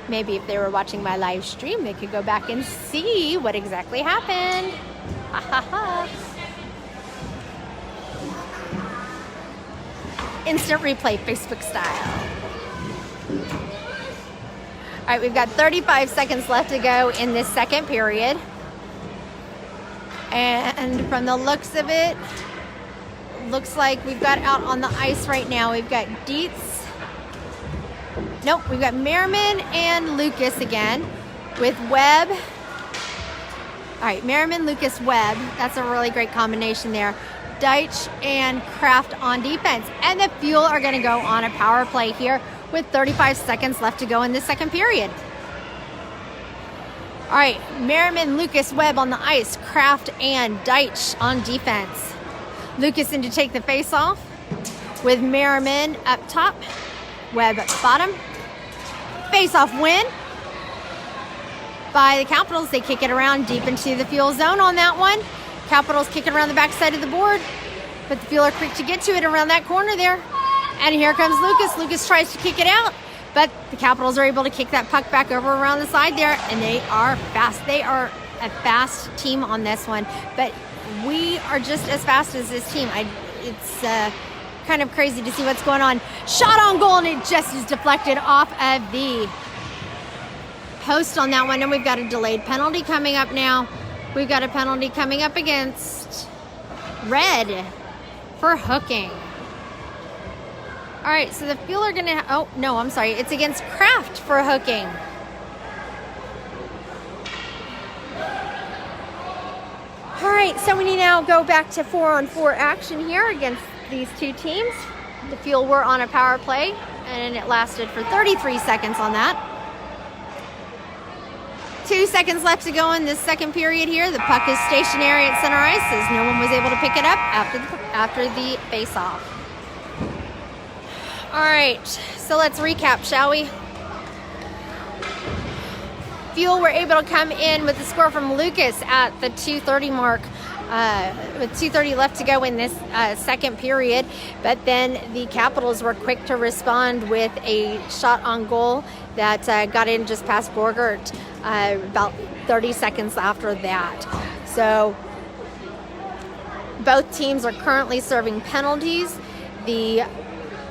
Maybe if they were watching my live stream, they could go back and see what exactly happened. Ha ha ha. Instant replay, Facebook style. All right, we've got 35 seconds left to go in this second period. And from the looks of it, looks like we've got out on the ice right now. We've got Dietz. Nope, we've got Merriman and Lucas again with Webb. All right, Merriman, Lucas, Webb. That's a really great combination there. Dych and Craft on defense. And the Fuel are going to go on a power play here with 35 seconds left to go in this second period. All right, Merriman, Lucas, Webb on the ice. Craft and Dych on defense. Lucas in to take the face-off with Merriman up top. Webb at the bottom. Face-off win by the Capitals. They kick it around deep into the Fuel zone on that one. Capitals kick it around the backside of the board, but the Fuel are quick to get to it around that corner there. And here comes Lucas. Lucas tries to kick it out, but the Capitals are able to kick that puck back over around the side there, and they are fast. They are a fast team on this one, but we are just as fast as this team. It's kind of crazy to see what's going on. Shot on goal, and it just is deflected off of the post on that one. And we've got a delayed penalty coming up now. We've got a penalty coming up against Red for hooking. All right, so the Fuel are going to... Oh, no, I'm sorry. It's against Craft for hooking. All right, so we now go back to 4-on-4 action here against these two teams. The Fuel were on a power play, and it lasted for 33 seconds on that. 2 seconds left to go in this second period here. The puck is stationary at center ice as no one was able to pick it up after the face-off. All right, so let's recap, shall we? Fuel were able to come in with the score from Lucas at the 2:30 mark. With 2:30 left to go in this second period, but then the Capitals were quick to respond with a shot on goal that got in just past Borgert about 30 seconds after that. So both teams are currently serving penalties. The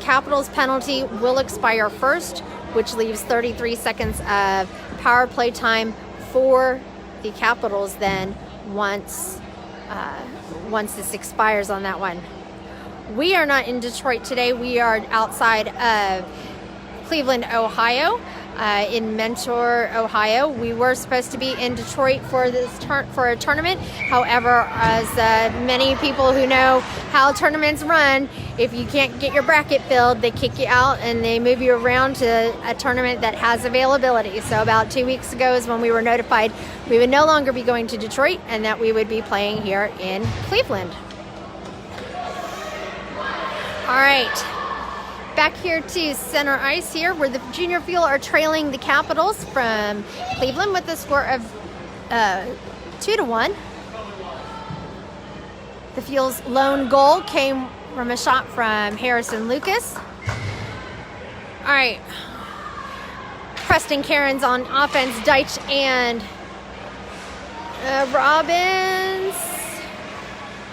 Capitals penalty will expire first, which leaves 33 seconds of power play time for the Capitals then once this expires on that one. We are not in Detroit today. We are outside of Cleveland, Ohio, in Mentor, Ohio. We were supposed to be in Detroit for for a tournament. However, as many people who know how tournaments run, if you can't get your bracket filled, they kick you out and they move you around to a tournament that has availability. So about 2 weeks ago is when we were notified we would no longer be going to Detroit and that we would be playing here in Cleveland. All right. Back here to center ice here, where the Junior Fuel are trailing the Capitals from Cleveland with a score of 2-1. The Fuel's lone goal came from a shot from Harrison Lucas. All right. Preston Kerins on offense. Dych and Robbins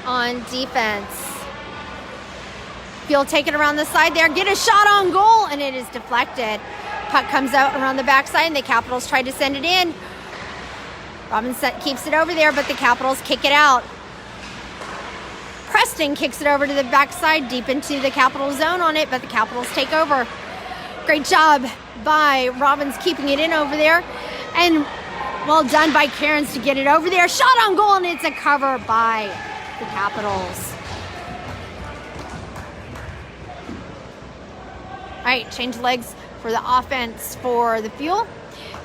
on defense. Fuel take it around the side there. Get a shot on goal, and it is deflected. Puck comes out around the backside, and the Capitals try to send it in. Robbins keeps it over there, but the Capitals kick it out. Preston kicks it over to the backside, deep into the Capital zone on it, but the Capitals take over. Great job by Robbins keeping it in over there. And well done by Kerins to get it over there. Shot on goal, and it's a cover by the Capitals. All right, change legs for the offense for the Fuel.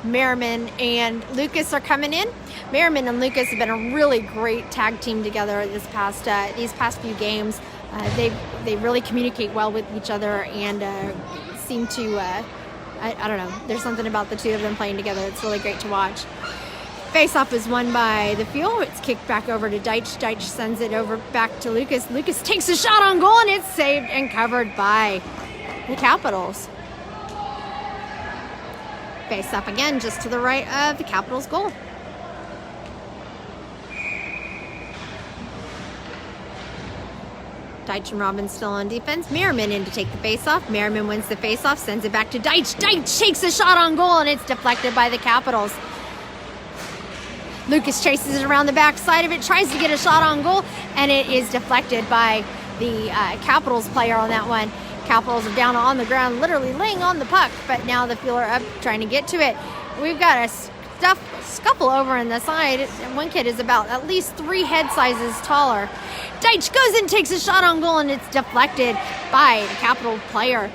Merriman and Lucas are coming in. Merriman and Lucas have been a really great tag team together these past few games. They really communicate well with each other and seem to, I don't know, there's something about the two of them playing together. It's really great to watch. Face-off is won by the Fuel. It's kicked back over to Dych. Dych sends it over back to Lucas. Lucas takes a shot on goal, and it's saved and covered by the Capitals. Face up again, just to the right of the Capitals' goal. Dych and Robbins still on defense. Merriman in to take the face-off. Merriman wins the face-off, sends it back to Dych. Dych takes a shot on goal, and it's deflected by the Capitals. Lucas chases it around the back side of it, tries to get a shot on goal, and it is deflected by the Capitals player on that one. Capitals are down on the ground, literally laying on the puck, but now the Fuel are up trying to get to it. We've got a scuffle over on the side. One kid is about at least 3 head sizes taller. Dych goes and takes a shot on goal, and it's deflected by the Capital player.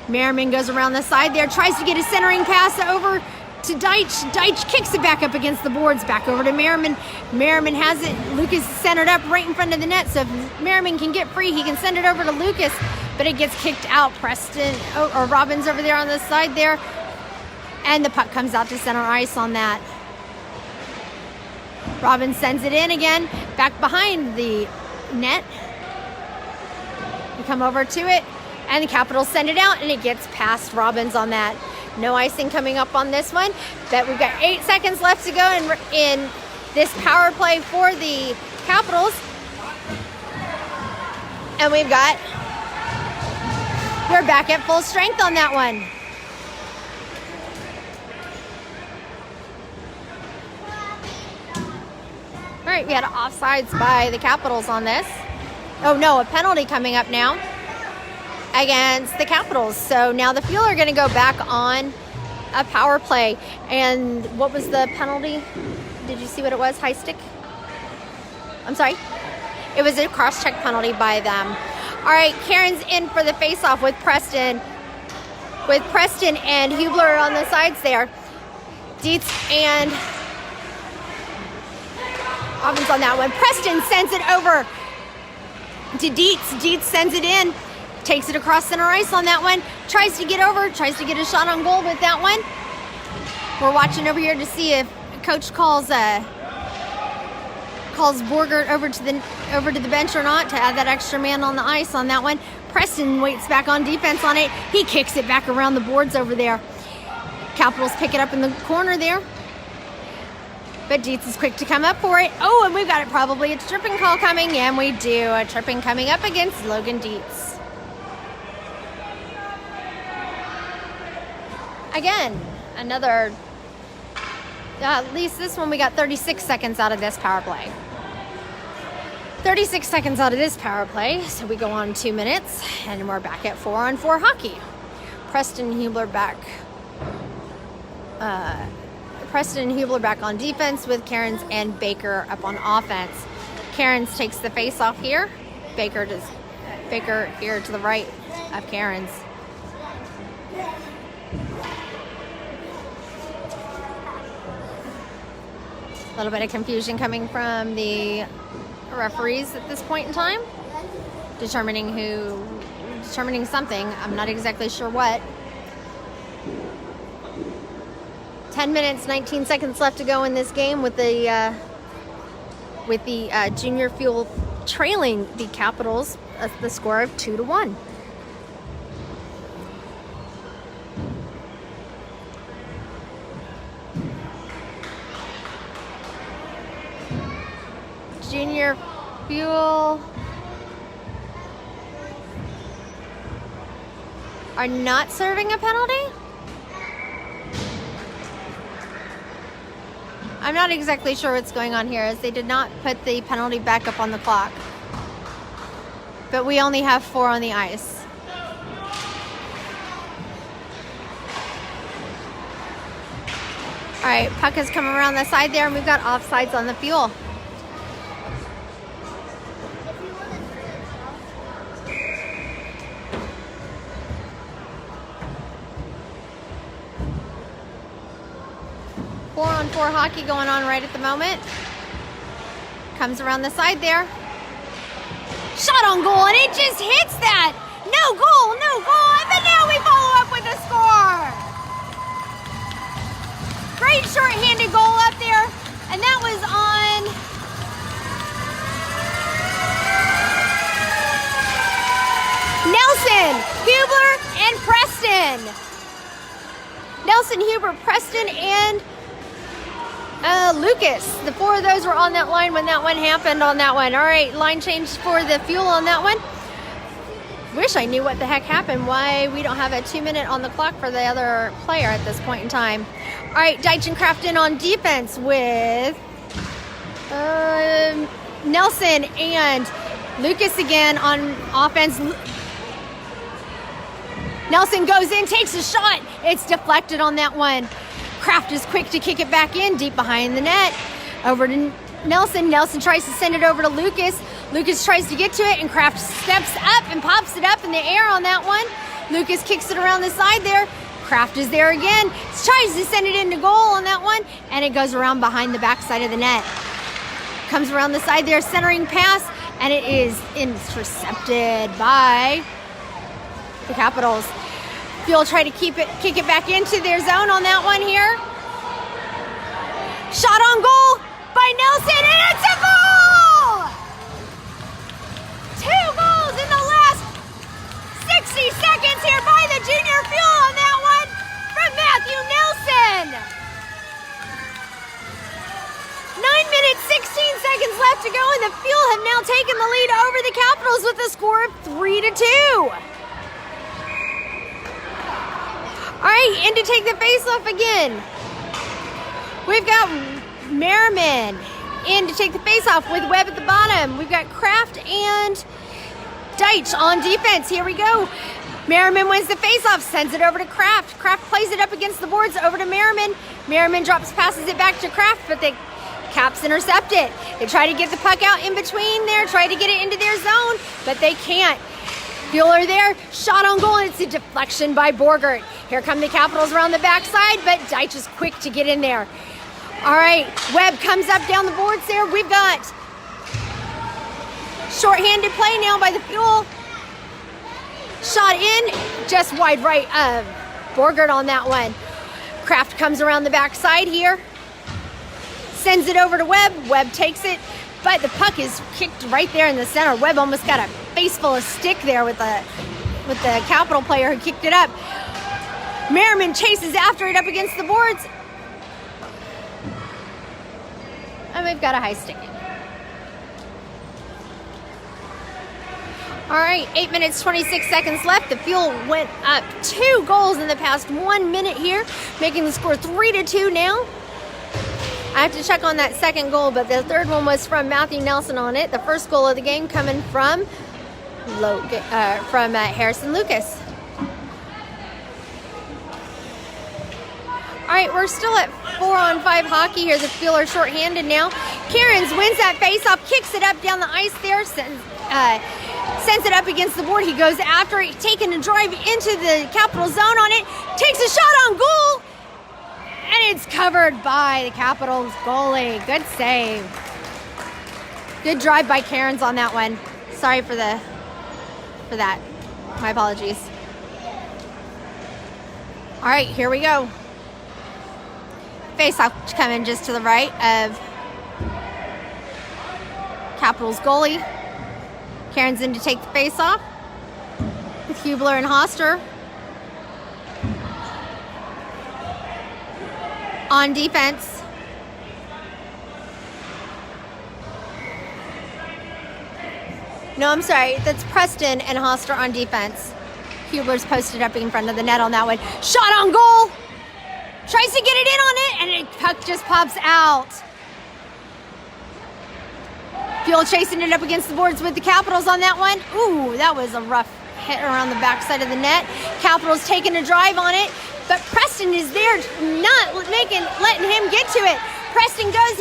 Merriman goes around the side there, tries to get a centering pass over to Dych. Dych kicks it back up against the boards, back over to Merriman. Merriman has it. Lucas centered up right in front of the net, so if Merriman can get free, he can send it over to Lucas, but it gets kicked out. Preston, or Robbins over there on the side there, and the puck comes out to center ice on that. Robbins sends it in again, back behind the net. We come over to it, and the Capitals send it out, and it gets past Robbins on that. No icing coming up on this one, but we've got 8 seconds left to go in this power play for the Capitals. And we're back at full strength on that one. All right, we had offsides by the Capitals on this. Oh no, a penalty coming up now against the Capitals. So now the Fuel are going to go back on a power play. And what was the penalty? Did you see what it was? High stick? I'm sorry? It was a cross-check penalty by them. All right, Kerins in for the face-off with Preston. With Preston and Hublar on the sides there. Dietz and Robbins on that one. Preston sends it over to Dietz. Dietz sends it in. Takes it across center ice on that one. Tries to get over. Tries to get a shot on goal with that one. We're watching over here to see if Coach calls Borgert over to the bench or not to add that extra man on the ice on that one. Preston waits back on defense on it. He kicks it back around the boards over there. Capitals pick it up in the corner there. But Dietz is quick to come up for it. Oh, and we've got it probably. A tripping call coming, and we do. A tripping coming up against Logan Dietz. Again, another, at least this one we got 36 seconds out of this power play. 36 seconds out of this power play, so we go on 2 minutes, and we're back at 4-on-4 hockey. Preston and Hublar back. Preston and Hublar back on defense with Kerins and Baker up on offense. Kerins takes the face off here. Baker here to the right of Kerins. A little bit of confusion coming from the referees at this point in time, determining something. I'm not exactly sure what. 10 minutes, 19 seconds left to go in this game with the Junior Fuel trailing the Capitals at the score of 2-1. Junior Fuel are not serving a penalty? I'm not exactly sure what's going on here, as they did not put the penalty back up on the clock. But we only have 4 on the ice. All right, puck has come around the side there, and we've got offsides on the Fuel. Four-on-four hockey going on right at the moment. Comes around the side there. Shot on goal, and it just hits that. No goal, and then now we follow up with a score. Great short-handed goal up there, and that was on Nelson, Hublar, and Preston. Nelson, Hublar, Preston, and Lucas. The 4 of those were on that line when that one happened on that one. All right, line change for the Fuel on that one. Wish I knew what the heck happened, why we don't have a 2-minute on the clock for the other player at this point in time. All right, Dych and Craft in on defense with Nelson and Lucas again on offense. Nelson goes in, takes a shot. It's deflected on that one. Craft is quick to kick it back in, deep behind the net. Over to Nelson. Nelson tries to send it over to Lucas. Lucas tries to get to it, and Craft steps up and pops it up in the air on that one. Lucas kicks it around the side there. Craft is there again. Tries to send it into goal on that one, and it goes around behind the backside of the net. Comes around the side there, centering pass, and it is intercepted by the Capitals. Fuel try to kick it back into their zone on that one here. Shot on goal by Nelson, and it's a goal! 2 goals in the last 60 seconds here by the Junior Fuel on that one from Matthew Nelson. 9 minutes, 16 seconds left to go, and the Fuel have now taken the lead over the Capitals with a score of 3-2. All right, in to take the face-off again. We've got Merriman in to take the face-off with Webb at the bottom. We've got Craft and Dych on defense. Here we go. Merriman wins the face-off, sends it over to Craft. Craft plays it up against the boards, over to Merriman. Merriman passes it back to Craft, but the Caps intercept it. They try to get the puck out in between there, try to get it into their zone, but they can't. Fueler there, shot on goal, and it's a deflection by Borgert. Here come the Capitals around the backside, but Dych is quick to get in there. All right, Webb comes up down the boards there. We've got shorthanded play now by the Fuel. Shot in, just wide right of Borgert on that one. Craft comes around the backside here. Sends it over to Webb. Webb takes it, but the puck is kicked right there in the center. Webb almost got a face full of stick there with the Capital player who kicked it up. Merriman chases after it up against the boards. And we've got a high stick. All right, 8 minutes, 26 seconds left. The Fuel went up 2 goals in the past 1 minute here, making the score 3-2 now. I have to check on that second goal, but the third one was from Matthew Nelson on it. The first goal of the game coming from Harrison Lucas. All right, we're still at 4-on-5 hockey here. The Fuel are shorthanded now. Kerins wins that faceoff, kicks it up down the ice there, sends it up against the board. He goes after it, taking a drive into the Capital zone on it, takes a shot on goal, and it's covered by the Capitals goalie. Good save. Good drive by Kerins on that one. Sorry for that. My apologies. All right, here we go. Face-off coming just to the right of Capitals goalie. Kerins in to take the face-off with Hublar and Hoster. On defense, No, I'm sorry. That's Preston and Hoster on defense. Hublar's posted up in front of the net on that one. Shot on goal. Tries to get it in on it, and the puck just pops out. Fuel chasing it up against the boards with the Capitals on that one. Ooh, that was a rough hit around the backside of the net. Capitals taking a drive on it, but Preston is there, not letting him get to it. Preston goes,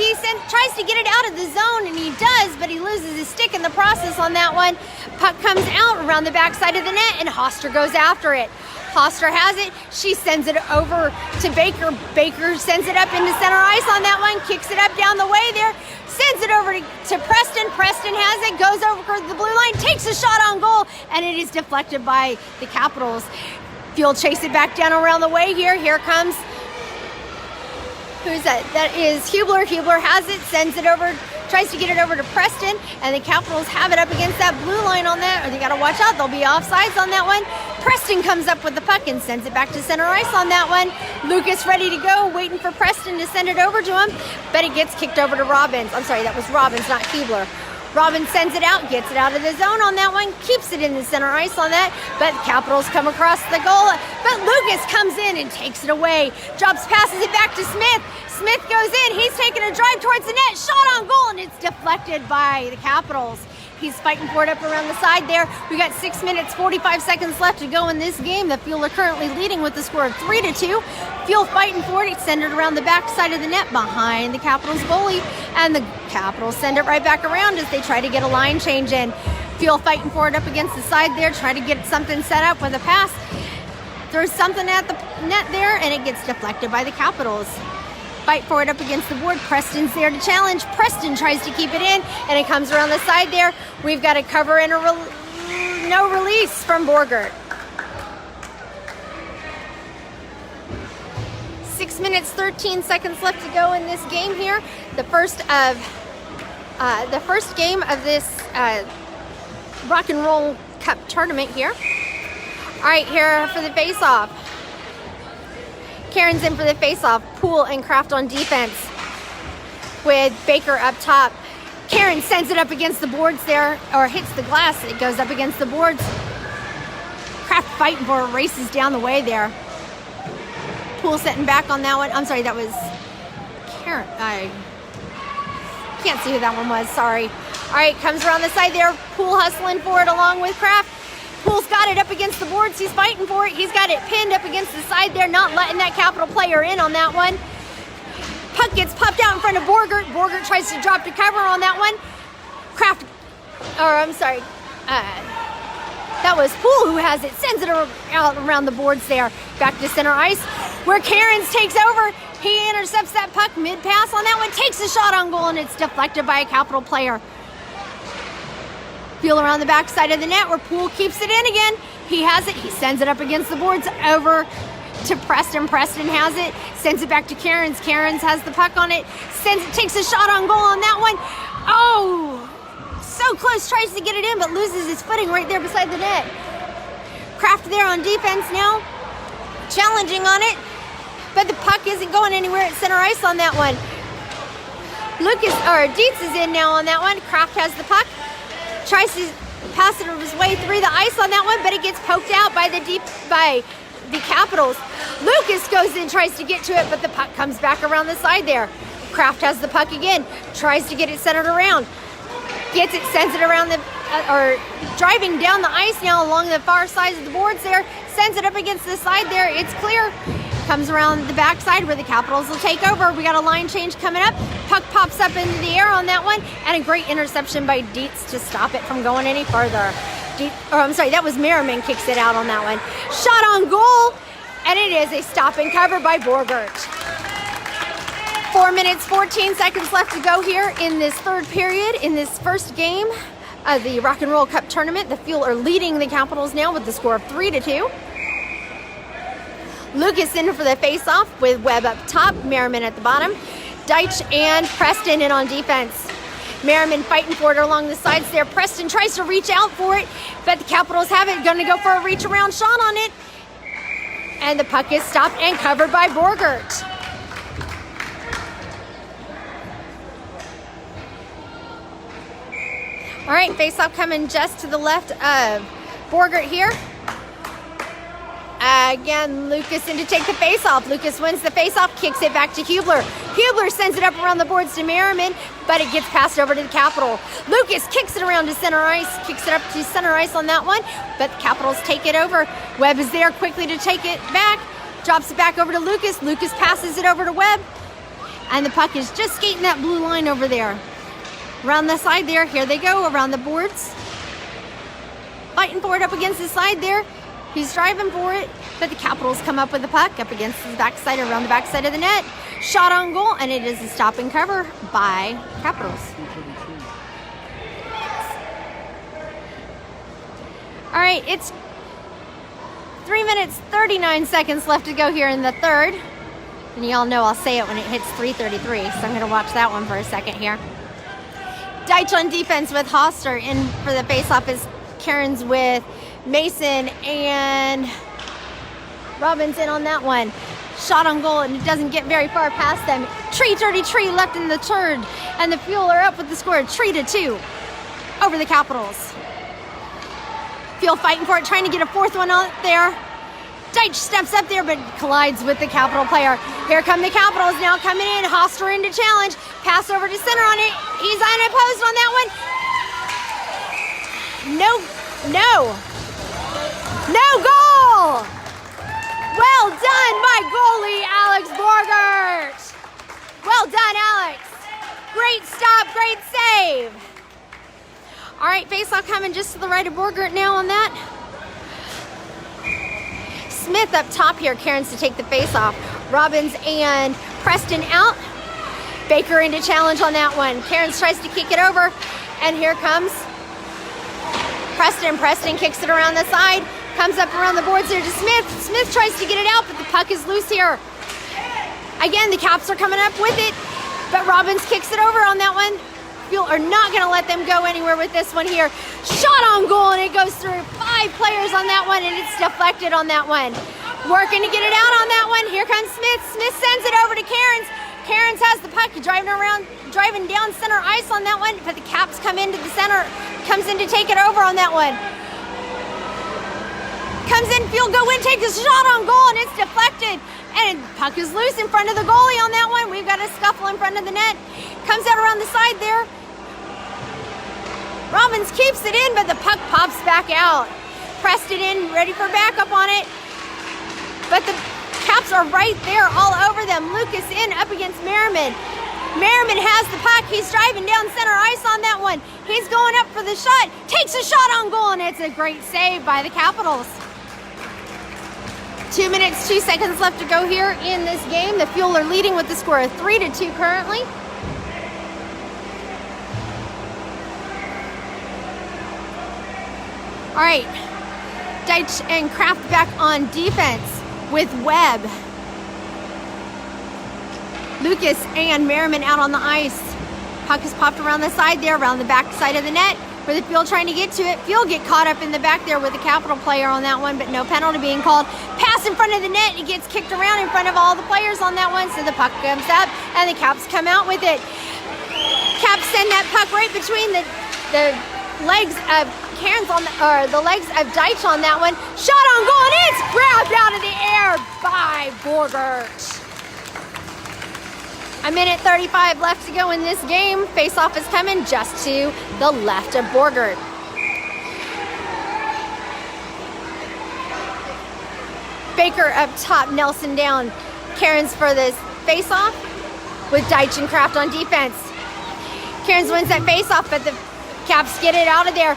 tries to get it out of the zone, and he does, but he loses his stick in the process on that one. Puck comes out around the backside of the net, and Hoster goes after it. Hoster has it. She sends it over to Baker. Baker sends it up into center ice on that one, kicks it up down the way there, sends it over to Preston. Preston has it, goes over the blue line, takes a shot on goal, and it is deflected by the Capitals. Fuel chase it back down around the way here. Here comes, who's that? That is Hublar. Hublar has it, sends it over, tries to get it over to Preston, and the Capitals have it up against that blue line on that. Or they got to watch out. They'll be offsides on that one. Preston comes up with the puck and sends it back to center ice on that one. Lucas ready to go, waiting for Preston to send it over to him, but it gets kicked over to Robbins. I'm sorry, that was Robbins, not Hublar. Robbins sends it out, gets it out of the zone on that one, keeps it in the center ice on that, but Capitals come across the goal, but Lucas comes in and takes it away, drops, passes it back to Smith. Smith goes in, he's taking a drive towards the net, shot on goal, and it's deflected by the Capitals. He's fighting for it up around the side there. We got 6 minutes, 45 seconds left to go in this game. The Fuel are currently leading with the score of 3-2. Fuel fighting for it. It's centered around the back side of the net behind the Capitals goalie. And the Capitals send it right back around as they try to get a line change in. Fuel fighting for it up against the side there, try to get something set up with a pass. There's something at the net there, and it gets deflected by the Capitals. Fight for it up against the board. Preston's there to challenge. Preston tries to keep it in, and it comes around the side there. We've got a cover and no release from Borgert. 6 minutes, 13 seconds left to go in this game here. The first game of this Rock and Roll Cup tournament here. All right, here for the face-off. Kerins in for the face-off. Poole and Craft on defense with Baker up top. Kerins sends it up against the boards there, or hits the glass. It goes up against the boards. Craft fighting for it, races down the way there. Poole sitting back on that one. I'm sorry, that was Kerins. I can't see who that one was, sorry. All right, comes around the side there. Poole hustling for it along with Craft. Poole's got it up against the boards. He's fighting for it. He's got it pinned up against the side there, not letting that Capital player in on that one. Puck gets popped out in front of Borgert. Borgert tries to drop to cover on that one. Craft, that was Poole who has it. Sends it out around the boards there. Back to center ice where Kerins takes over. He intercepts that puck mid-pass on that one. Takes a shot on goal, and it's deflected by a Capital player. Feel around the back side of the net where Poole keeps it in again. He has it. He sends it up against the boards over to Preston. Preston has it. Sends it back to Kerins. Kerins has the puck on it. Takes a shot on goal on that one. Oh, so close. Tries to get it in, but loses his footing right there beside the net. Craft there on defense now. Challenging on it, but the puck isn't going anywhere at center ice on that one. Dietz is in now on that one. Craft has the puck. Tries to pass it his way through the ice on that one, but it gets poked out by the Capitals. Lucas goes in, tries to get to it, but the puck comes back around the side there. Craft has the puck again, tries to get it centered around. Gets it, sends it around driving down the ice now along the far sides of the boards there. Sends it up against the side there. It's clear. Comes around the backside where the Capitals will take over. We got a line change coming up. Puck pops up into the air on that one, and a great interception by Dietz to stop it from going any further. That was Merriman kicks it out on that one. Shot on goal, and it is a stop and cover by Borgert. 4 minutes, 14 seconds left to go here in this third period in this first game of the Rock and Roll Cup tournament. The Fuel are leading the Capitals now with the score of 3-2. Lucas in for the face-off with Webb up top, Merriman at the bottom. Dych and Preston in on defense. Merriman fighting for it along the sides there. Preston tries to reach out for it, but the Capitals have it. Going to go for a reach-around shot on it. And the puck is stopped and covered by Borgert. All right, face-off coming just to the left of Borgert here. Again, Lucas in to take the face-off. Lucas wins the face-off, kicks it back to Hublar. Hublar sends it up around the boards to Merriman, but it gets passed over to the Capitol. Lucas kicks it around to center ice, kicks it up to center ice on that one, but the Capitals take it over. Webb is there quickly to take it back, drops it back over to Lucas. Lucas passes it over to Webb, and the puck is just skating that blue line over there. Around the side there, here they go, around the boards. Fighting for it up against the side there. He's driving for it, but the Capitals come up with the puck up against his backside, around the backside of the net. Shot on goal, and it is a stop and cover by Capitals. All right, it's 3 minutes, 39 seconds left to go here in the third. And y'all know I'll say it when it hits 3:33, so I'm going to watch that one for a second here. Dych on defense with Hoster. In for the faceoff is Kerins with Mason, and Robbins in on that one. Shot on goal, and it doesn't get very far past them. Tree left in the third, and the Fuel are up with the score 3-2 over the Capitals. Fuel fighting for it, trying to get a fourth one out there. Dych steps up there, but collides with the Capital player. Here come the Capitals now coming in. Hoster in to challenge. Pass over to center on it. He's unopposed on that one. No goal! Well done by goalie Alex Borgert. Well done, Alex. Great stop, great save. All right, faceoff coming just to the right of Borgert now on that. Smith up top here, Kerins to take the faceoff. Robbins and Preston out. Baker into challenge on that one. Kerins tries to kick it over, and here comes Preston. Preston kicks it around the side, comes up around the boards there to Smith. Smith tries to get it out, but the puck is loose here. Again, the Caps are coming up with it, but Robbins kicks it over on that one. Fuel are not going to let them go anywhere with this one here. Shot on goal, and it goes through 5 players on that one, and it's deflected on that one. Working to get it out on that one. Here comes Smith. Smith sends it over to Kerins. Kerins has the puck, driving down center ice on that one, but the Caps come into the center, comes in to take it over on that one. Comes in, Fuel go in, takes a shot on goal, and it's deflected. And puck is loose in front of the goalie on that one. We've got a scuffle in front of the net. Comes out around the side there. Robbins keeps it in, but the puck pops back out. Pressed it in, ready for backup on it. But the Caps are right there all over them. Lucas in up against Merriman. Merriman has the puck. He's driving down center ice on that one. He's going up for the shot. Takes a shot on goal, and it's a great save by the Capitals. 2 minutes, 2 seconds left to go here in this game. The Fuel are leading with the score of 3-2 currently. All right, Dych and Craft back on defense with Webb. Lucas and Merriman out on the ice. Puck is popped around the side there, around the back side of the net, where the Fuel trying to get to it. Fuel get caught up in the back there with the Capital player on that one, but no penalty being called. Pass in front of the net. It gets kicked around in front of all the players on that one, so the puck comes up, and the Caps come out with it. Caps send that puck right between the legs of Kerins the legs of Dych on that one. Shot on goal, and it's grabbed out of the air by Borgert. 1:35 left to go in this game. Face-off is coming just to the left of Borgert. Baker up top, Nelson down. Kerins for this face-off with Dych and Craft on defense. Kerins wins that face-off, but the Caps get it out of there.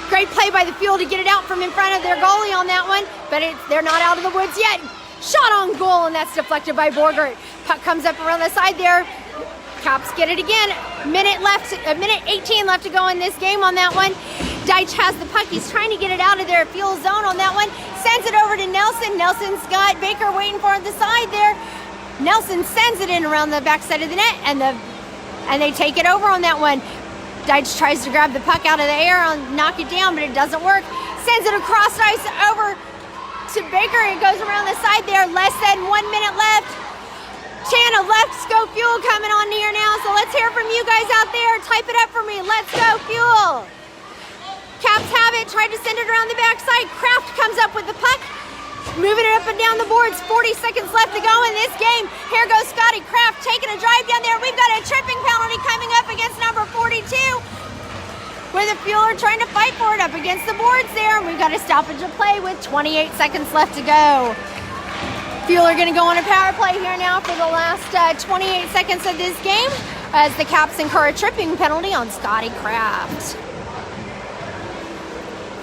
Great play by the Fuel to get it out from in front of their goalie on that one, but they're not out of the woods yet. Shot on goal, and that's deflected by Borgert. Puck comes up around the side there. Caps get it again. Minute 18 left to go in this game on that one. Dych has the puck. He's trying to get it out of their Fuel zone on that one. Sends it over to Nelson. Nelson's got Baker waiting for the side there. Nelson sends it in around the backside of the net, and they take it over on that one. Dych tries to grab the puck out of the air and knock it down, but it doesn't work. Sends it across ice over to Baker. It goes around the side there. Less than 1 minute left. channel. Let's Go Fuel coming on here now. So let's hear from you guys out there. Type it up for me. Let's Go Fuel. Caps have it. Tried to send it around the backside. Craft comes up with the puck. Moving it up and down the boards. 40 seconds left to go in this game. Here goes Scotty Craft taking a drive down there. We've got a tripping penalty coming up against number 42. Where the Fuel are trying to fight for it up against the boards there. We've got a stoppage of play with 28 seconds left to go. Fuel are going to go on a power play here now for the last 28 seconds of this game as the Caps incur a tripping penalty on Scotty Craft.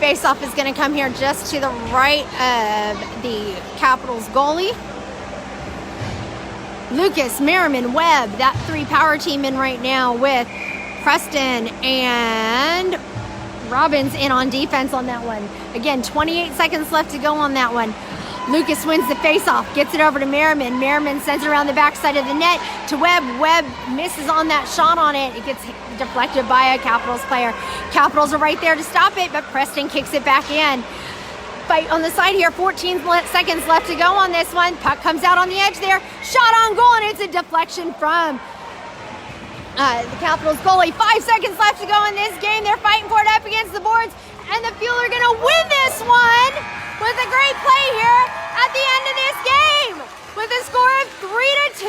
Face-off is going to come here just to the right of the Capitals goalie. Lucas, Merriman, Webb, that 3 power team in right now with Preston and Robbins in on defense on that one. Again, 28 seconds left to go on that one. Lucas wins the face-off, gets it over to Merriman. Merriman sends it around the backside of the net to Webb. Webb misses on that shot on it. It gets deflected by a Capitals player. Capitals are right there to stop it, but Preston kicks it back in. Fight on the side here, 14 seconds left to go on this one. Puck comes out on the edge there. Shot on goal, and it's a deflection from the Capitals goalie. 5 seconds left to go in this game. They're fighting for it up against the boards, and the Fuel are going to win this one with a great play here at the end of this game with a score of 3-2.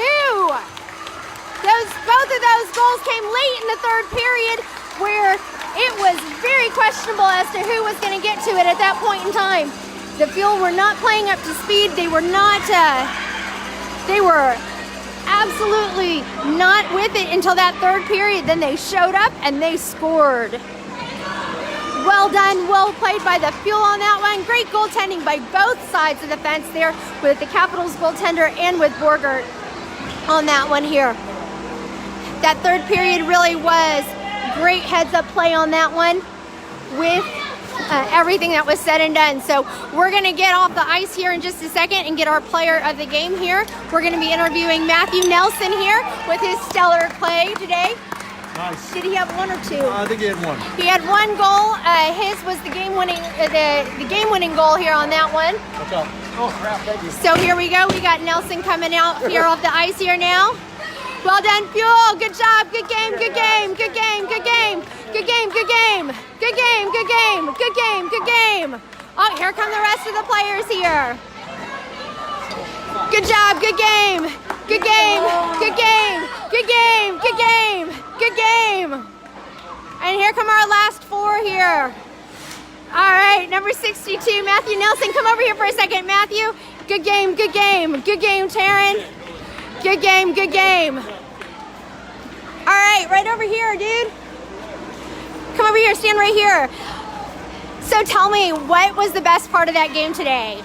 Both of those goals came late in the third period where it was very questionable as to who was going to get to it at that point in time. The Fuel were not playing up to speed. They were absolutely not with it until that third period. Then they showed up and they scored. Well done, well played by the Fuel on that one. Great goaltending by both sides of the fence there with the Capitals goaltender and with Borgert on that one here. That third period really was great heads-up play on that one with everything that was said and done. So we're going to get off the ice here in just a second and get our player of the game here. We're going to be interviewing Matthew Nelson here with his stellar play today. Nice. Did he have 1 or 2? I think he had 1. He had 1 goal. His was the game-winning goal here on that one. Watch out. Oh, crap. Thank you. So here we go. We got Nelson coming out here off the ice here now. Well done, Fuel. Good job. Good game. Good game. Good game. Good game. Good game. Good game. Good game. Good game. Good game. Good game. Oh, here come the rest of the players here. Good job. Good game. Good game. Good game. Good game. Good game. Good game. And here come our last 4 here. All right, number 62, Matthew Nelson. Come over here for a second, Matthew. Good game, good game. Good game, Taryn. Good game, good game. All right over here, dude. Come over here, stand right here. So tell me, what was the best part of that game today?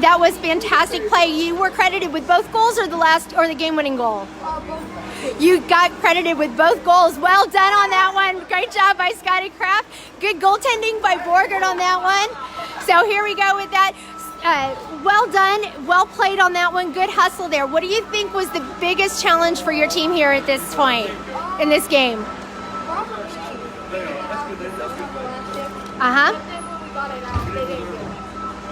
That was fantastic play. You were credited with both goals or the game-winning goal? You got credited with both goals. Well done on that one. Great job by Scotty Craft. Good goaltending by Borgert on that one. So here we go with that. Well done. Well played on that one. Good hustle there. What do you think was the biggest challenge for your team here at this point in this game?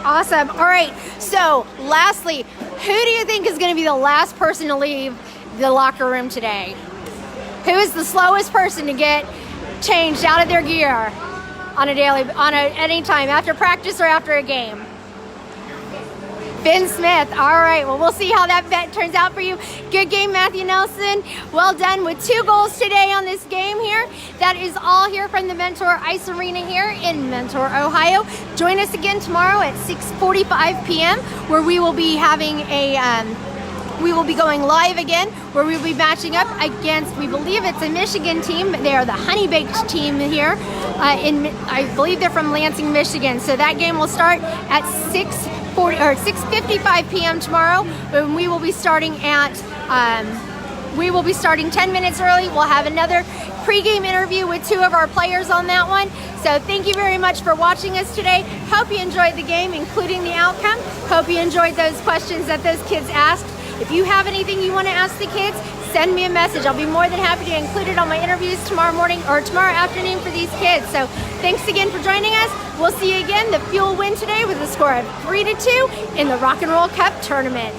Awesome. All right. So lastly, who do you think is going to be the last person to leave the locker room today? Who is the slowest person to get changed out of their gear any time after practice or after a game? Ben Smith. All right, well, we'll see how that bet turns out for you. Good game, Matthew Nelson. Well done with 2 goals today on this game here. That is all here from the Mentor Ice Arena here in Mentor, Ohio. Join us again tomorrow at 6:45 p.m. where we will be having we will be going live again, where we will be matching up against, we believe it's a Michigan team. They are the Honey Baked team here. I believe they're from Lansing, Michigan. So that game will start at 6:55 p.m. tomorrow, when we will be starting 10 minutes early. We'll have another pregame interview with 2 of our players on that one. So thank you very much for watching us today. Hope you enjoyed the game, including the outcome. Hope you enjoyed those questions that those kids asked. If you have anything you want to ask the kids, send me a message. I'll be more than happy to include it on my interviews tomorrow morning or tomorrow afternoon for these kids. So thanks again for joining us. We'll see you again. The Fuel win today with a score of 3-2 in the Rock and Roll Cup tournament.